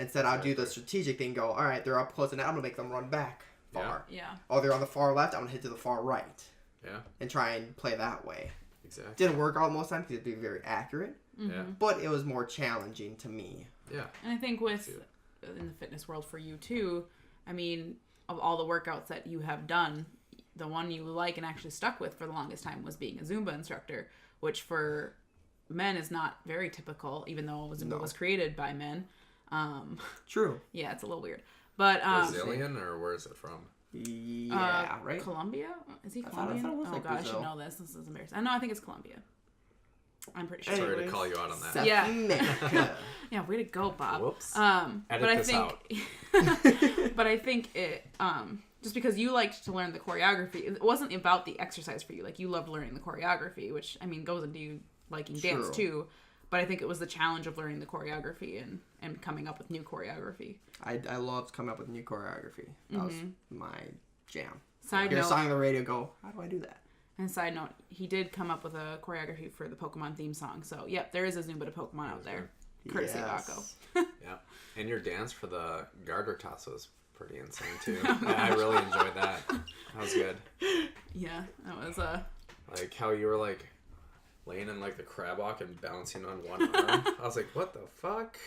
Instead, I'll do the strategic thing. Go, all right, they're up close, and I'm gonna make them run back far. Yeah. Oh, they're on the far left. I'm gonna hit to the far right. Yeah. And try and play that way. Exactly. Didn't work out most times because it'd be very accurate, Yeah. but it was more challenging to me. Yeah. And I think with in the fitness world for you too, I mean, of all the workouts that you have done, the one you like and actually stuck with for the longest time was being a Zumba instructor, which for men is not very typical, even though Zumba was created by men. True. Yeah, it's a little weird. But Brazilian, or where is it from? Yeah, right? Colombia? Is he thought Colombian? it was Oh like god, I Brazil. should know this. This is embarrassing. I think it's Colombia. I'm pretty sure. Sorry to Anyways. call you out on that. South Yeah. America. Yeah, way to go, Bob. Whoops. But Edit I this think, out. but I think it, just because you liked to learn the choreography, it wasn't about the exercise for you. Like you loved learning the choreography, which I mean goes into you liking dance True. too. But I think it was the challenge of learning the choreography and coming up with new choreography. I loved coming up with new choreography. That was my jam. Side Hear a note, song on the radio, go, how do I do that? and side note, he did come up with a choreography for the Pokemon theme song. So yep, there is a Zumba to Pokemon out there, courtesy of Yes. Akko. Yeah. And your dance for the garter toss was pretty insane too. I really enjoyed that. That was good. Yeah, that was Like how you were like laying in like the crab walk and bouncing on one arm. I was like, what the fuck?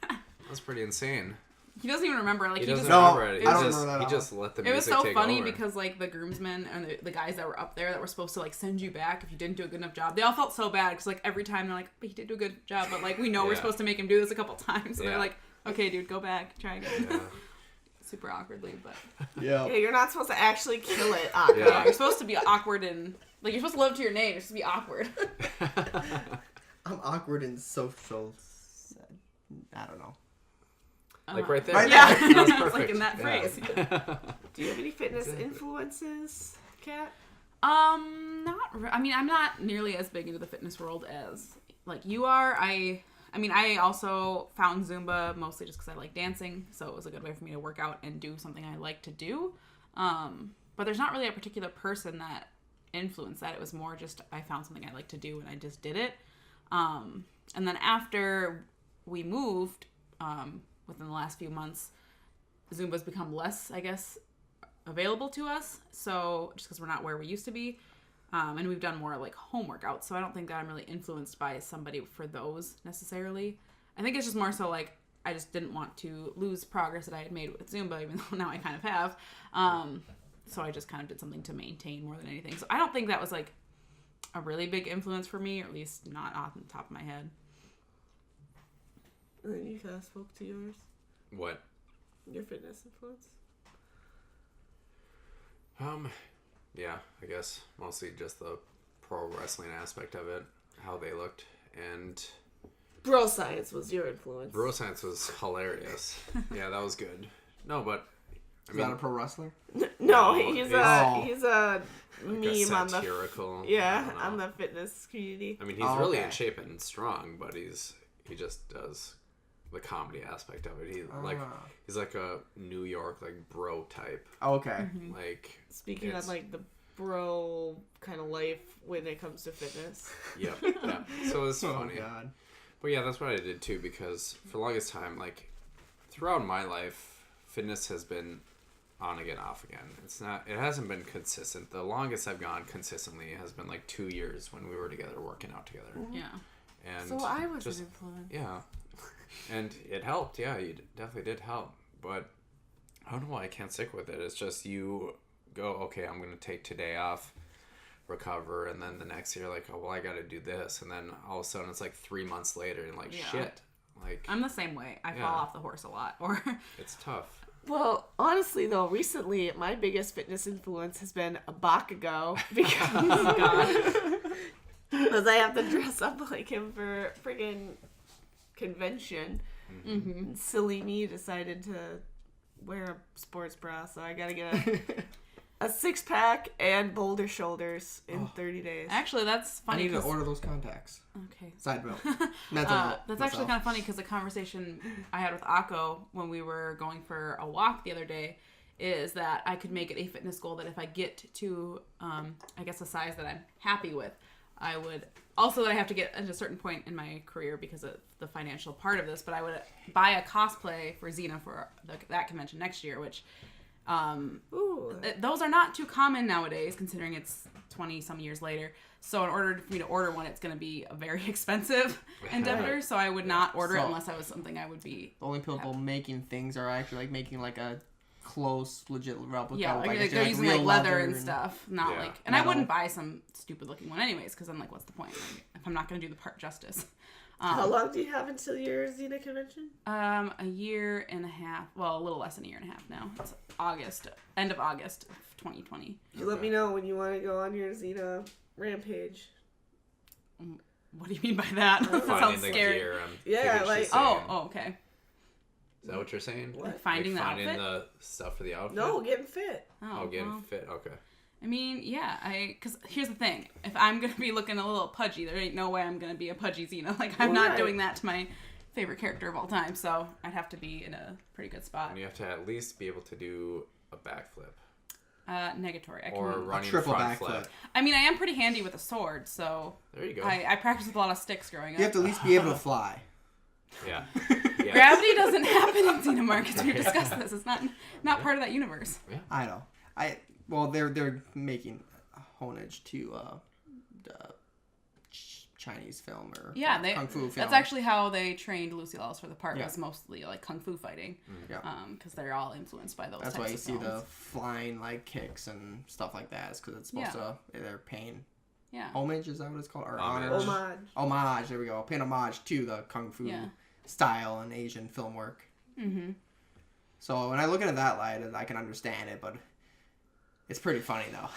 That was pretty insane. he doesn't even remember. Like He he doesn't just remember it. I He don't just, remember that he at just let the It was music so take funny over. because like the groomsmen and the guys that were up there that were supposed to like send you back if you didn't do a good enough job, they all felt so bad because like every time they're like, but he did do a good job, but like we know we're Yeah. supposed to make him do this a couple times, so Yeah. they're like, okay, dude, go back, try again. Yeah. Super awkwardly, but Yeah. Yeah, you're not supposed to actually kill it, Akko. Yeah. you're supposed to be awkward and like you're supposed to live up to your name. You're supposed to be awkward. I'm awkward in social. I don't know. Like right there. Right Yeah, That was it's perfect. like in that Yeah. phrase. Do you have any fitness influences, Kat? I mean, I'm not nearly as big into the fitness world as like you are. I mean, I also found Zumba mostly just because I like dancing, so it was a good way for me to work out and do something I like to do. But there's not really a particular person that influenced that. It was more just I found something I like to do and I just did it. And then after we moved, within the last few months, Zumba's become less, I guess, available to us. So just because we're not where we used to be. And we've done more like home workouts. So I don't think that I'm really influenced by somebody for those necessarily. I think it's just more so like I just didn't want to lose progress that I had made with Zumba, even though now I kind of have. So I just kind of did something to maintain more than anything. So I don't think that was like a really big influence for me, or at least not off the top of my head. And then you kind of spoke to yours, What? your fitness influence. Yeah, I guess mostly just the pro wrestling aspect of it, how they looked, and Bro Science was your influence. Bro Science was hilarious. Yeah, that was good. No, but I Is mean, that a pro wrestler? No, No, he's it's- a like a meme on the satirical. I yeah don't know. on the fitness community. I mean, he's Oh, really okay. in shape and strong, but he just does the comedy aspect of it. He's like a New York like bro type. Oh, okay. Like Speaking it's- of like the bro kind of life when it comes to fitness. Yep. Yeah. So it's Oh funny. God. But yeah, that's what I did too, because for the longest time, like throughout my life, fitness has been on again, off again. It hasn't been consistent. The longest I've gone consistently has been like 2 years when we were together working out together. Yeah. And So I was just, an influence. yeah. And it helped. Yeah, you definitely did help. But I don't know why I can't stick with it. It's just you go, okay, I'm going to take today off, recover, and then the next year, like, oh, well, I got to do this. And then all of a sudden it's like 3 months later and like, Yeah. shit. Like, I'm the same way. I Yeah. fall off the horse a lot. Or it's tough. Well, honestly, though, recently my biggest fitness influence has been a Bakugo because I have to dress up like him for friggin' convention. Mm-hmm. And silly me decided to wear a sports bra, so I gotta get a 6-pack and boulder shoulders in 30 days. Actually, that's I funny. need to order those contacts. Okay. Side note. That's actually kind of funny because the conversation I had with Akko when we were going for a walk the other day is that I could make it a fitness goal that if I get to, I guess, a size that I'm happy with, I would... Also, that I have to get at a certain point in my career because of the financial part of this, but I would buy a cosplay for Xena for that convention next year, which... those are not too common nowadays, considering it's 20-some years later. So in order for me to order one, it's going to be a very expensive endeavor. So I would not order it unless I was something I would be... The only people making things are actually like making like a close, legit replica. Yeah, like they're using like leather and and stuff. Not like... And I wouldn't buy some stupid looking one anyways, because I'm like, what's the point? Like, if I'm not going to do the part justice. How long do you have until your Xena convention? A year and a half. Well, a little less than a year and a half now. It's end of August of 2020. You let me know when you want to go on your Xena rampage. What do you mean by that? That sounds scary. Gear, Yeah, like... Oh, okay. Is that what you're saying? What? Finding the finding outfit? the stuff for the outfit? No, getting fit. Oh, getting well, fit. Okay. I mean, yeah, because here's the thing. If I'm going to be looking a little pudgy, there ain't no way I'm going to be a pudgy Xena. Like, I'm not doing that to my favorite character of all time, so I'd have to be in a pretty good spot. And you have to at least be able to do a backflip. Negatory. I can, Or running triple front backflip. flip. I mean, I am pretty handy with a sword, so... There you go. I practiced with a lot of sticks growing up. You have to at least be able to fly. Yeah. Gravity doesn't happen in Xenomarkets. We've discussed this. It's not part of that universe. Yeah. I know. Well, they're making homage to the Chinese film or Kung Fu film. That's actually how they trained Lucy Lawless for the part. Yeah. Was mostly like Kung Fu fighting. Yeah. Because they're all influenced by those That's types why you of see films. the flying like kicks and stuff like that. Is because it's supposed to they're paying homage. Is that what it's called? Or honor? Homage. There we go. Paying homage to the Kung Fu style and Asian film work. Mm-hmm. So when I look at it that light, I can understand it, but it's pretty funny though.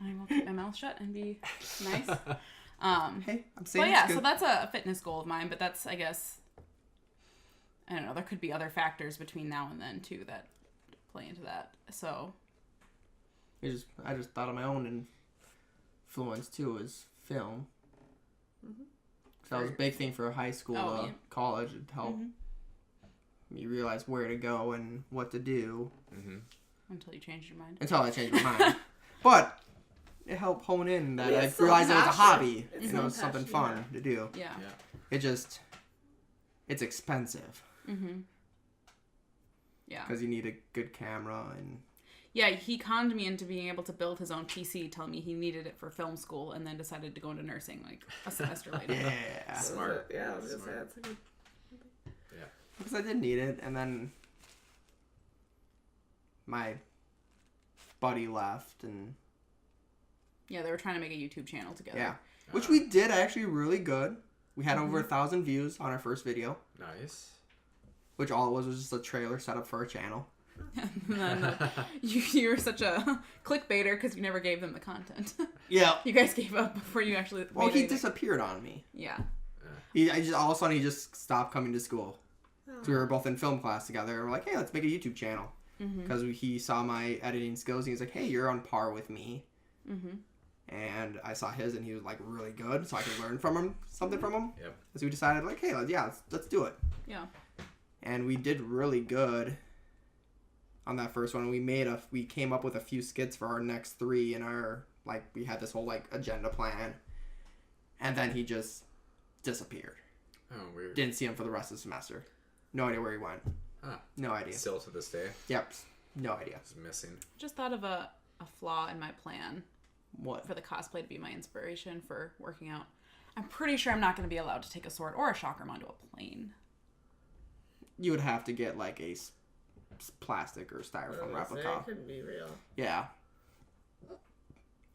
I will keep my mouth shut and be nice. Hey, I'm saying. Well, yeah. So that's a fitness goal of mine, but that's, I guess, I don't know. There could be other factors between now and then too that play into that. So. I just thought of my own influence too is film. Mm-hmm. That was a big thing for high school, college. It helped me realize where to go and what to do. Mm-hmm. Until you changed your mind. Until I changed my mind. But it helped hone in that I realized it was a hobby. It was something fun to do. Yeah. It's expensive. Mm-hmm. Yeah. Because you need a good camera and... Yeah, he conned me into being able to build his own PC, telling me he needed it for film school, and then decided to go into nursing like a semester later. Yeah. Smart. Yeah, I was going to say that's a good... Yeah. Because I did need it, and then my buddy left, and... Yeah, they were trying to make a YouTube channel together. Yeah. Which we did actually really good. We had over 1,000 views on our first video. Nice. Which all it was just a trailer set up for a channel. And then, you were such a clickbaiter because you never gave them the content. Yeah. You guys gave up before you actually. Well, he disappeared on me. Yeah. All of a sudden he just stopped coming to school. So we were both in film class together, and we're like, hey, let's make a YouTube channel. Because he saw my editing skills, and he was like, hey, you're on par with me. Mm-hmm. And I saw his, and he was like really good, so I could learn from him something from him. Yep. So we decided, like, hey, let's do it. Yeah. And we did really good on that first one. We came up with a few skits for our next 3, and we had this whole agenda plan. And then he just disappeared. Oh, weird. Didn't see him for the rest of the semester. No idea where he went. Huh. No idea. Still to this day. Yep. No idea. He's missing. Just thought of a flaw in my plan. What? For the cosplay to be my inspiration for working out. I'm pretty sure I'm not going to be allowed to take a sword or a chakram onto a plane. You would have to get a plastic or styrofoam replica. It couldn't be real. Yeah.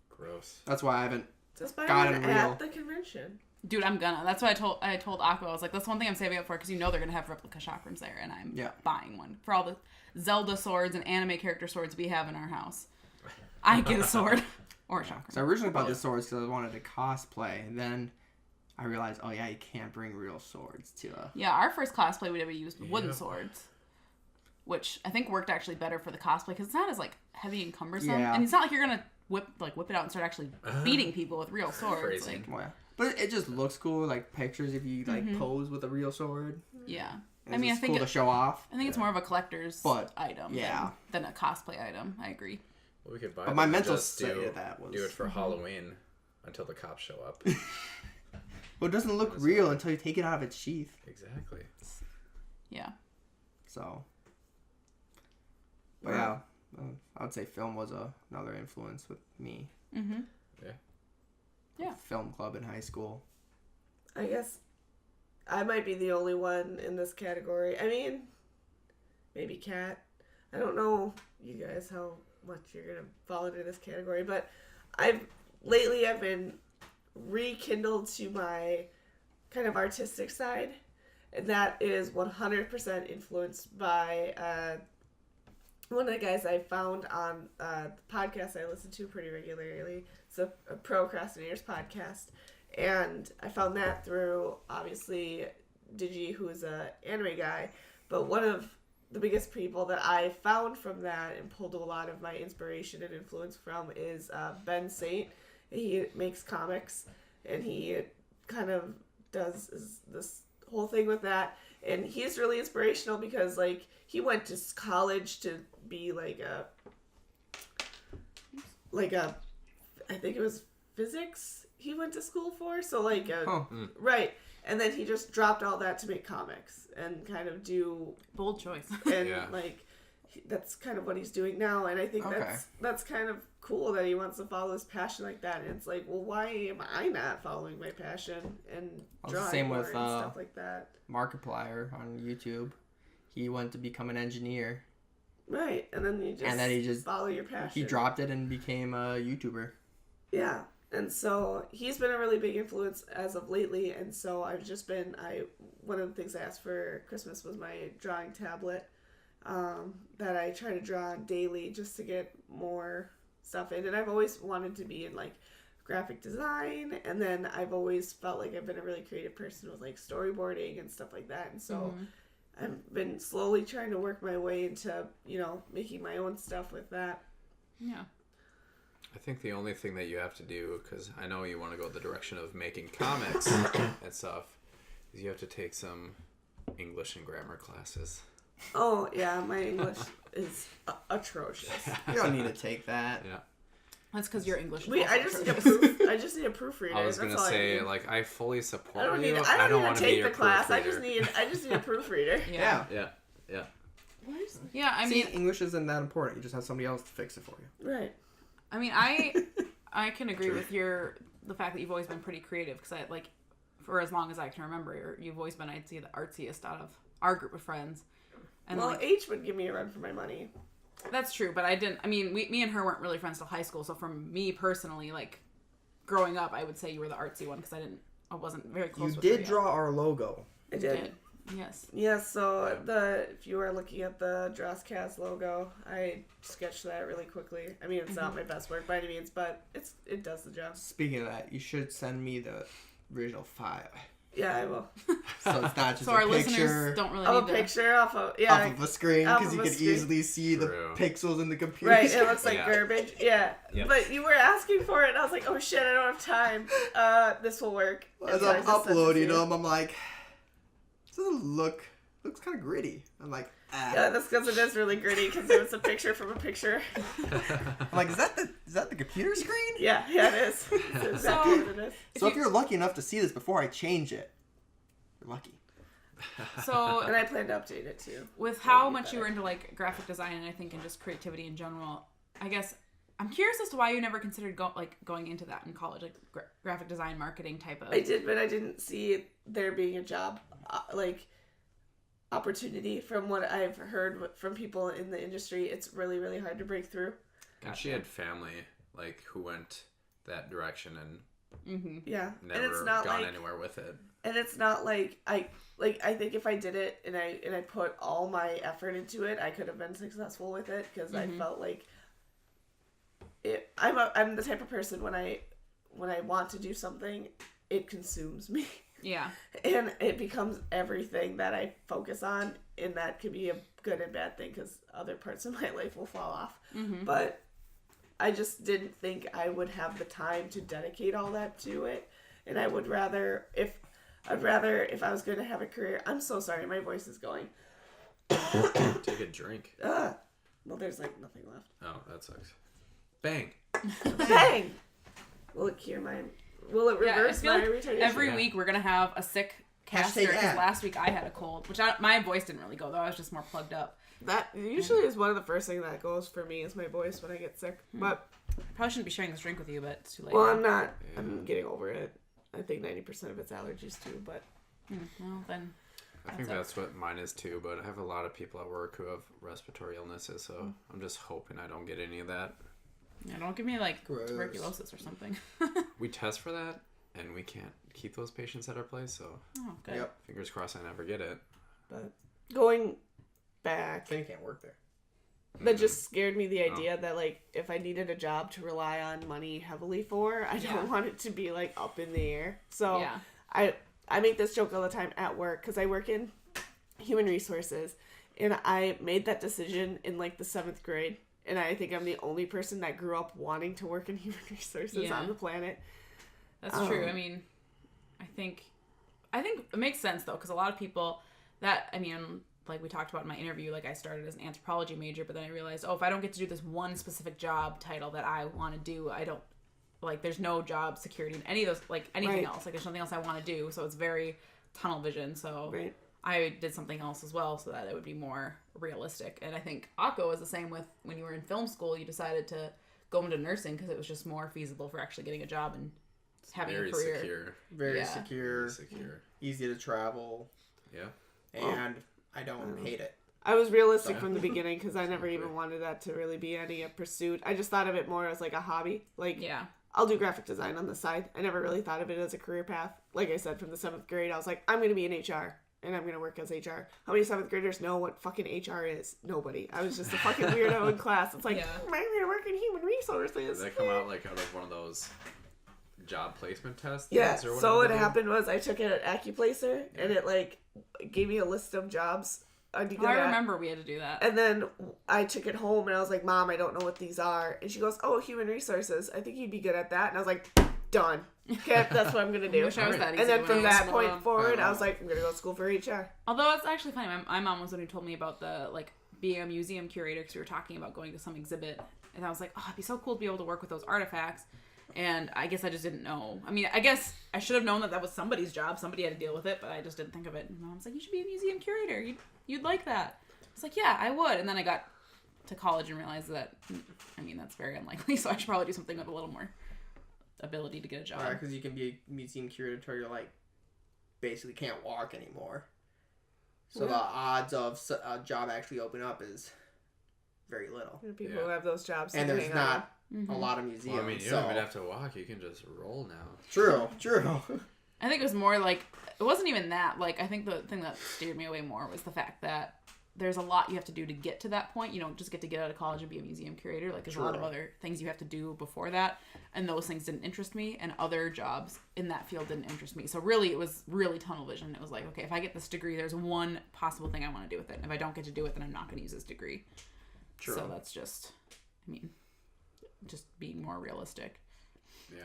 Gross. That's why I haven't Just buy gotten one real. at the convention. Dude, I'm gonna. That's why I told Aqua. I was like, that's one thing I'm saving up for because you know they're gonna have replica chakrams there, and I'm buying one for all the Zelda swords and anime character swords we have in our house. I get a sword or a chakram. So I originally bought the swords because I wanted to cosplay, and then I realized, oh yeah, you can't bring real swords to a... Yeah, our first cosplay we did, we used wooden swords, which I think worked actually better for the cosplay because it's not as like heavy and cumbersome, and it's not like you're gonna whip it out and start actually beating people with real swords. Crazy. Like, Well, yeah. But it just looks cool, like pictures if you like pose with a real sword. yeah. It's I mean, I think cool to show off. I think it's more of a collector's item than a cosplay item. I agree. Well, we could buy But my them and mental just state of that was... do it for Halloween until the cops show up. Well, it doesn't look real until you take it out of its sheath. Exactly. Yeah. So... But yeah, I would say film was another influence with me. Mm-hmm. Yeah. Film club in high school. I guess I might be the only one in this category. I mean, maybe Kat. I don't know, you guys, how much you're gonna fall into this category, but I've been rekindled to my kind of artistic side, and that is 100% influenced by one of the guys I found on the podcast I listen to pretty regularly. It's a Procrastinators podcast. And I found that through, obviously, Digi, who is an anime guy. But one of the biggest people that I found from that and pulled a lot of my inspiration and influence from is Ben Saint. He makes comics, and he kind of does this whole thing with that. And he's really inspirational because, like, he went to college to be like a I think it was physics he went to school for. So like right. And then he just dropped all that to make comics and kind of do bold choice. And like that's kind of what he's doing now. And I think that's kind of cool that he wants to follow his passion like that. And it's like, well, why am I not following my passion and drawing same more with and stuff like that? Markiplier on YouTube. He went to become an engineer. Right, and then you just follow your passion. He dropped it and became a YouTuber. Yeah, and so he's been a really big influence as of lately, and so I've just been, one of the things I asked for Christmas was my drawing tablet that I try to draw on daily just to get more stuff in, and I've always wanted to be in, like, graphic design, and then I've always felt like I've been a really creative person with, like, storyboarding and stuff like that, and so... I've been slowly trying to work my way into, making my own stuff with that. Yeah. I think the only thing that you have to do, because I know you want to go the direction of making comics and stuff, is you have to take some English and grammar classes. Oh, yeah, my English is atrocious. You don't need to take that. Yeah. That's because your English is I just need a proofreader. I was going to say, like, I fully support I you. I don't even take the class. I just need a proofreader. Yeah. Yeah, I mean... English isn't that important. You just have somebody else to fix it for you. Right. I mean, I can agree with the fact that you've always been pretty creative, because for as long as I can remember, you've always been, I'd say, the artsiest out of our group of friends. And H would give me a run for my money. That's true, but me and her weren't really friends till high school, so from me personally, like, growing up, I would say you were the artsy one, because I wasn't very close with her. You did draw our logo. I did. Yes. Yeah, so if you are looking at the Dross Cast logo, I sketched that really quickly. I mean, it's not my best work by any means, but it does the job. Speaking of that, you should send me the original file. Yeah, I will. So it's not just our a picture listeners don't really Of need a picture off of a screen because you can easily see the pixels in the computer. Right, it looks like garbage. Yeah, but you were asking for it, and I was like, oh shit, I don't have time. This will work. As I'm uploading them, I'm like, this doesn't looks kind of gritty. I'm like, Yeah, that's because it is really gritty, because it was a picture from a picture. I'm like, is that the computer screen? Yeah, it is. That's exactly what it is. So if you're lucky enough to see this before I change it, you're lucky. So, and I plan to update it too. With how much you were into, like, graphic design and I think and just creativity in general, I guess I'm curious as to why you never considered going into that in college, like graphic design, marketing type of. I did, but I didn't see there being a job opportunity. From what I've heard from people in the industry, it's really, really hard to break through. And she had family who went that direction, and Mm-hmm. Yeah. Never and it's not gone like, anywhere with it. and it's not like I think if I did it and I put all my effort into it, I could have been successful with it because I felt like I'm the type of person when I want to do something, it consumes me. Yeah. And it becomes everything that I focus on, and that could be a good and bad thing because other parts of my life will fall off. Mm-hmm. But I just didn't think I would have the time to dedicate all that to it. And I would rather, if I was going to have a career, I'm so sorry, my voice is going. Take a drink. Well, there's like nothing left. Oh, that sucks. Bang. Bang! Will it reverse my retardation? Every week we're going to have a sick caster because yeah. last week I had a cold, which my voice didn't really go though. I was just more plugged up. That usually is one of the first things that goes for me is my voice when I get sick. But I probably shouldn't be sharing this drink with you, but it's too late. well, now. I'm not. I'm getting over it. I think 90% of it's allergies too. But Well, then. I think that's what mine is too, but I have a lot of people at work who have respiratory illnesses, so I'm just hoping I don't get any of that. Yeah, don't give me like Gross. tuberculosis or something. We test for that, and we can't keep those patients at our place, so Oh, good. Yep. fingers crossed I never get it. but going back, Then you can't work there. that just scared me, the idea that like if I needed a job to rely on money heavily for, I don't want it to be like up in the air. So Yeah. I make this joke all the time at work because I work in human resources, and I made that decision in like the 7th grade, and I think I'm the only person that grew up wanting to work in human resources on the planet. That's true. I mean, I think it makes sense though, because a lot of people like we talked about in my interview, like I started as an anthropology major, but then I realized, if I don't get to do this one specific job title that I want to do, I don't, like, there's no job security in any of those, like anything else. Like there's nothing else I want to do. So it's very tunnel vision. So I did something else as well so that it would be more realistic. And I think Akko was the same with when you were in film school, you decided to go into nursing because it was just more feasible for actually getting a job and having a career. Secure. Very secure. Very secure. Easy to travel. Yeah. And I don't hate it. I was realistic from the beginning because I never even wanted that to really be any pursuit. I just thought of it more as like a hobby. Like, I'll do graphic design on the side. I never really thought of it as a career path. Like I said, from the 7th grade, I was like, I'm going to be in HR and I'm going to work as HR. How many 7th graders know what fucking HR is? Nobody. I was just a fucking weirdo in class. It's like, I'm going to work in human resources. Did that come out like out of one of those job placement tests? Yeah. Or So what happened was I took it at AccuPlacer and it like gave me a list of jobs. I remember we had to do that. And then I took it home and I was like, Mom, I don't know what these are. And she goes, human resources. I think you'd be good at that. And I was like, done. Okay, that's what I'm going to do. I wish I was that easy. And then from that point mom. forward, I was like, I'm going to go to school for HR. Although it's actually funny. My mom was the one who told me about the, like, being a museum curator because we were talking about going to some exhibit. And I was like, it'd be so cool to be able to work with those artifacts. And I guess I just didn't know. I mean, I guess I should have known that was somebody's job. Somebody had to deal with it, but I just didn't think of it. And Mom's like, you should be a museum curator. You'd like that. I was like, yeah, I would. And then I got to college and realized that, that's very unlikely. So I should probably do something with a little more ability to get a job. Right, because you can be a museum curator until you're like, basically can't walk anymore. So the odds of a job actually opening up is very little. People who have those jobs. And there's not a lot of museums. Well, you don't even have to walk. You can just roll now. True. I think it was more like, it wasn't even that. Like, I think the thing that steered me away more was the fact that there's a lot you have to do to get to that point. You don't just get out of college and be a museum curator. Like, there's a lot of other things you have to do before that. And those things didn't interest me. And other jobs in that field didn't interest me. So really, it was really tunnel vision. It was like, okay, if I get this degree, there's one possible thing I want to do with it. And if I don't get to do it, then I'm not going to use this degree. True. So that's just, just being more realistic. Yeah.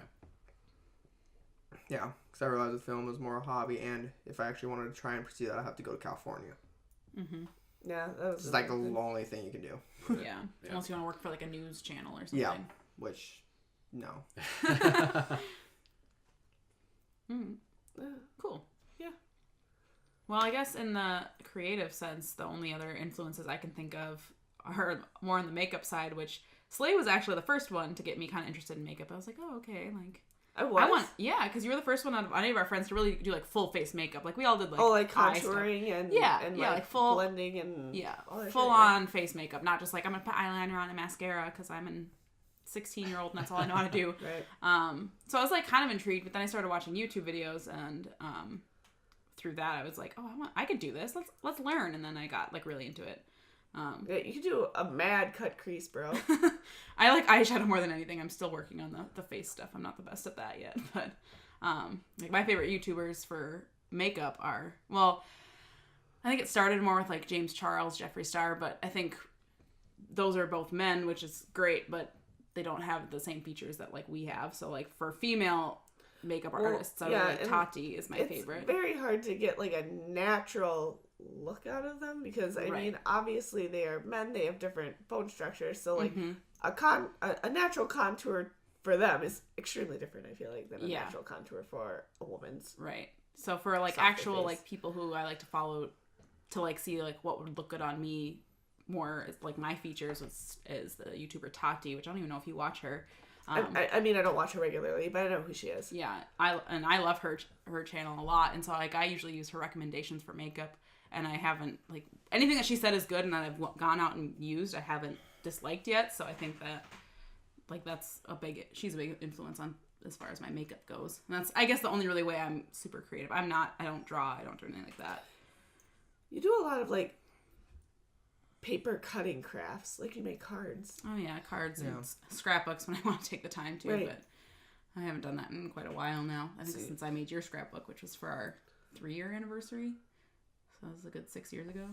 Yeah, because I realized the film was more a hobby, and if I actually wanted to try and pursue that, I'd have to go to California. Mm-hmm. Yeah, that was it's like the only thing you can do. Yeah, unless you want to work for like a news channel or something. Yeah, which, no. Cool. Yeah. Well, I guess in the creative sense, the only other influences I can think of are more on the makeup side, which Slay was actually the first one to get me kind of interested in makeup. I was like, oh, okay, like... because you were the first one out of any of our friends to really do like full face makeup. Like we all did like contouring and like full blending and full on face makeup, not just like I'm gonna put eyeliner on and mascara because I'm in 16-year-old, and that's all I know how to do. Right. So I was like kind of intrigued, but then I started watching YouTube videos, and through that I was like, oh, I could do this. Let's learn. And then I got like really into it. Yeah, you could do a mad cut crease, bro. I like eyeshadow more than anything. I'm still working on the face stuff. I'm not the best at that yet, but like my favorite YouTubers for makeup are, well, I think it started more with like James Charles, Jeffree Star, but I think those are both men, which is great, but they don't have the same features that like we have. So like for female makeup artists, I would like Tati is my favorite. It's very hard to get like a natural look out of them because I mean obviously they are men, they have different bone structures, so like a natural contour for them is extremely different, I feel like, than a natural contour for a woman's. Right. So for like actual face. Like people who I like to follow to like see like what would look good on me more is like my features is the YouTuber Tati, which I don't even know if you watch her. I mean, I don't watch her regularly, but I know who she is. Yeah, I love her channel a lot, and so like I usually use her recommendations for makeup, and I haven't like anything that she said is good and that I've gone out and used, I haven't disliked yet. So I think that like she's a big influence on as far as my makeup goes, and that's I guess the only really way I'm super creative. I don't draw, I don't do anything like that. You do a lot of like paper cutting crafts, like you make cards. Oh yeah, cards and scrapbooks when I want to take the time to, but I haven't done that in quite a while now. I think since I made your scrapbook, which was for our 3-year anniversary, so that was a good 6 years ago.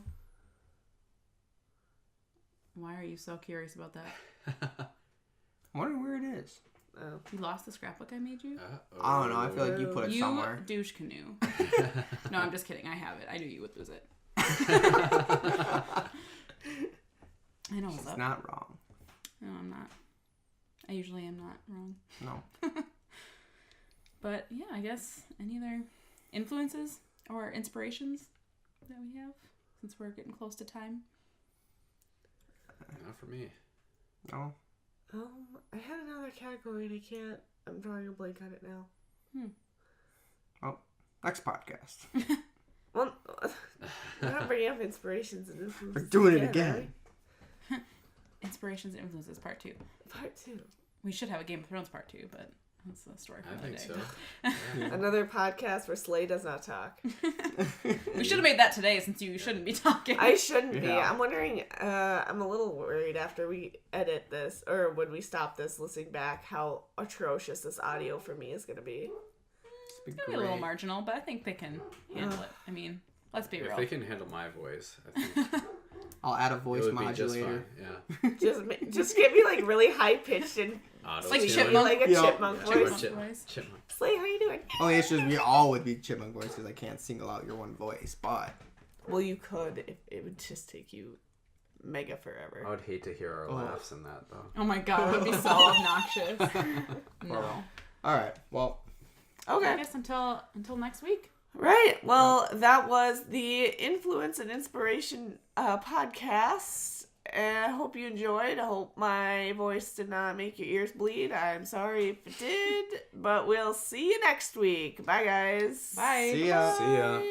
Why are you so curious about that? I'm wondering where it is. Oh. You lost the scrapbook I made you? I don't know. I feel like you put it somewhere. You douche canoe. No, I'm just kidding. I have it. I knew you would lose it. I know what's up. Not wrong. No, I'm not. I usually am not wrong. No. But yeah, I guess any other influences or inspirations that we have since we're getting close to time? Not for me. No. I had another category and I'm drawing a blank on it now. Well, next podcast. Well, we're not bringing up inspirations and influences. We're doing it again. Inspirations and influences part 2. Part 2. We should have a Game of Thrones part 2, but that's the story for another day. I think so. Another podcast where Slay does not talk. We should have made that today since you shouldn't be talking. I shouldn't be. I'm wondering, I'm a little worried after we edit this, or when we stop this, listening back, how atrocious this audio for me is going to be. It's going to be a little marginal, but I think they can handle it. I mean, let's be real. If they can handle my voice, I think I'll add a voice modulator. Just get me like really high pitched and like chipmunk, like a chipmunk voice. Chipmunk. Slay, how you doing? Oh, it's just we all would be chipmunk voice because I can't single out your one voice, but well, you could if it would just take you mega forever. I would hate to hear our laughs in that though. Oh my god, it would be so obnoxious. No. All right. Well. Okay. I guess until next week. Right. Well, that was the Influence and Inspiration podcast. I hope you enjoyed. I hope my voice did not make your ears bleed. I'm sorry if it did, but we'll see you next week. Bye, guys. Bye. See ya. See ya.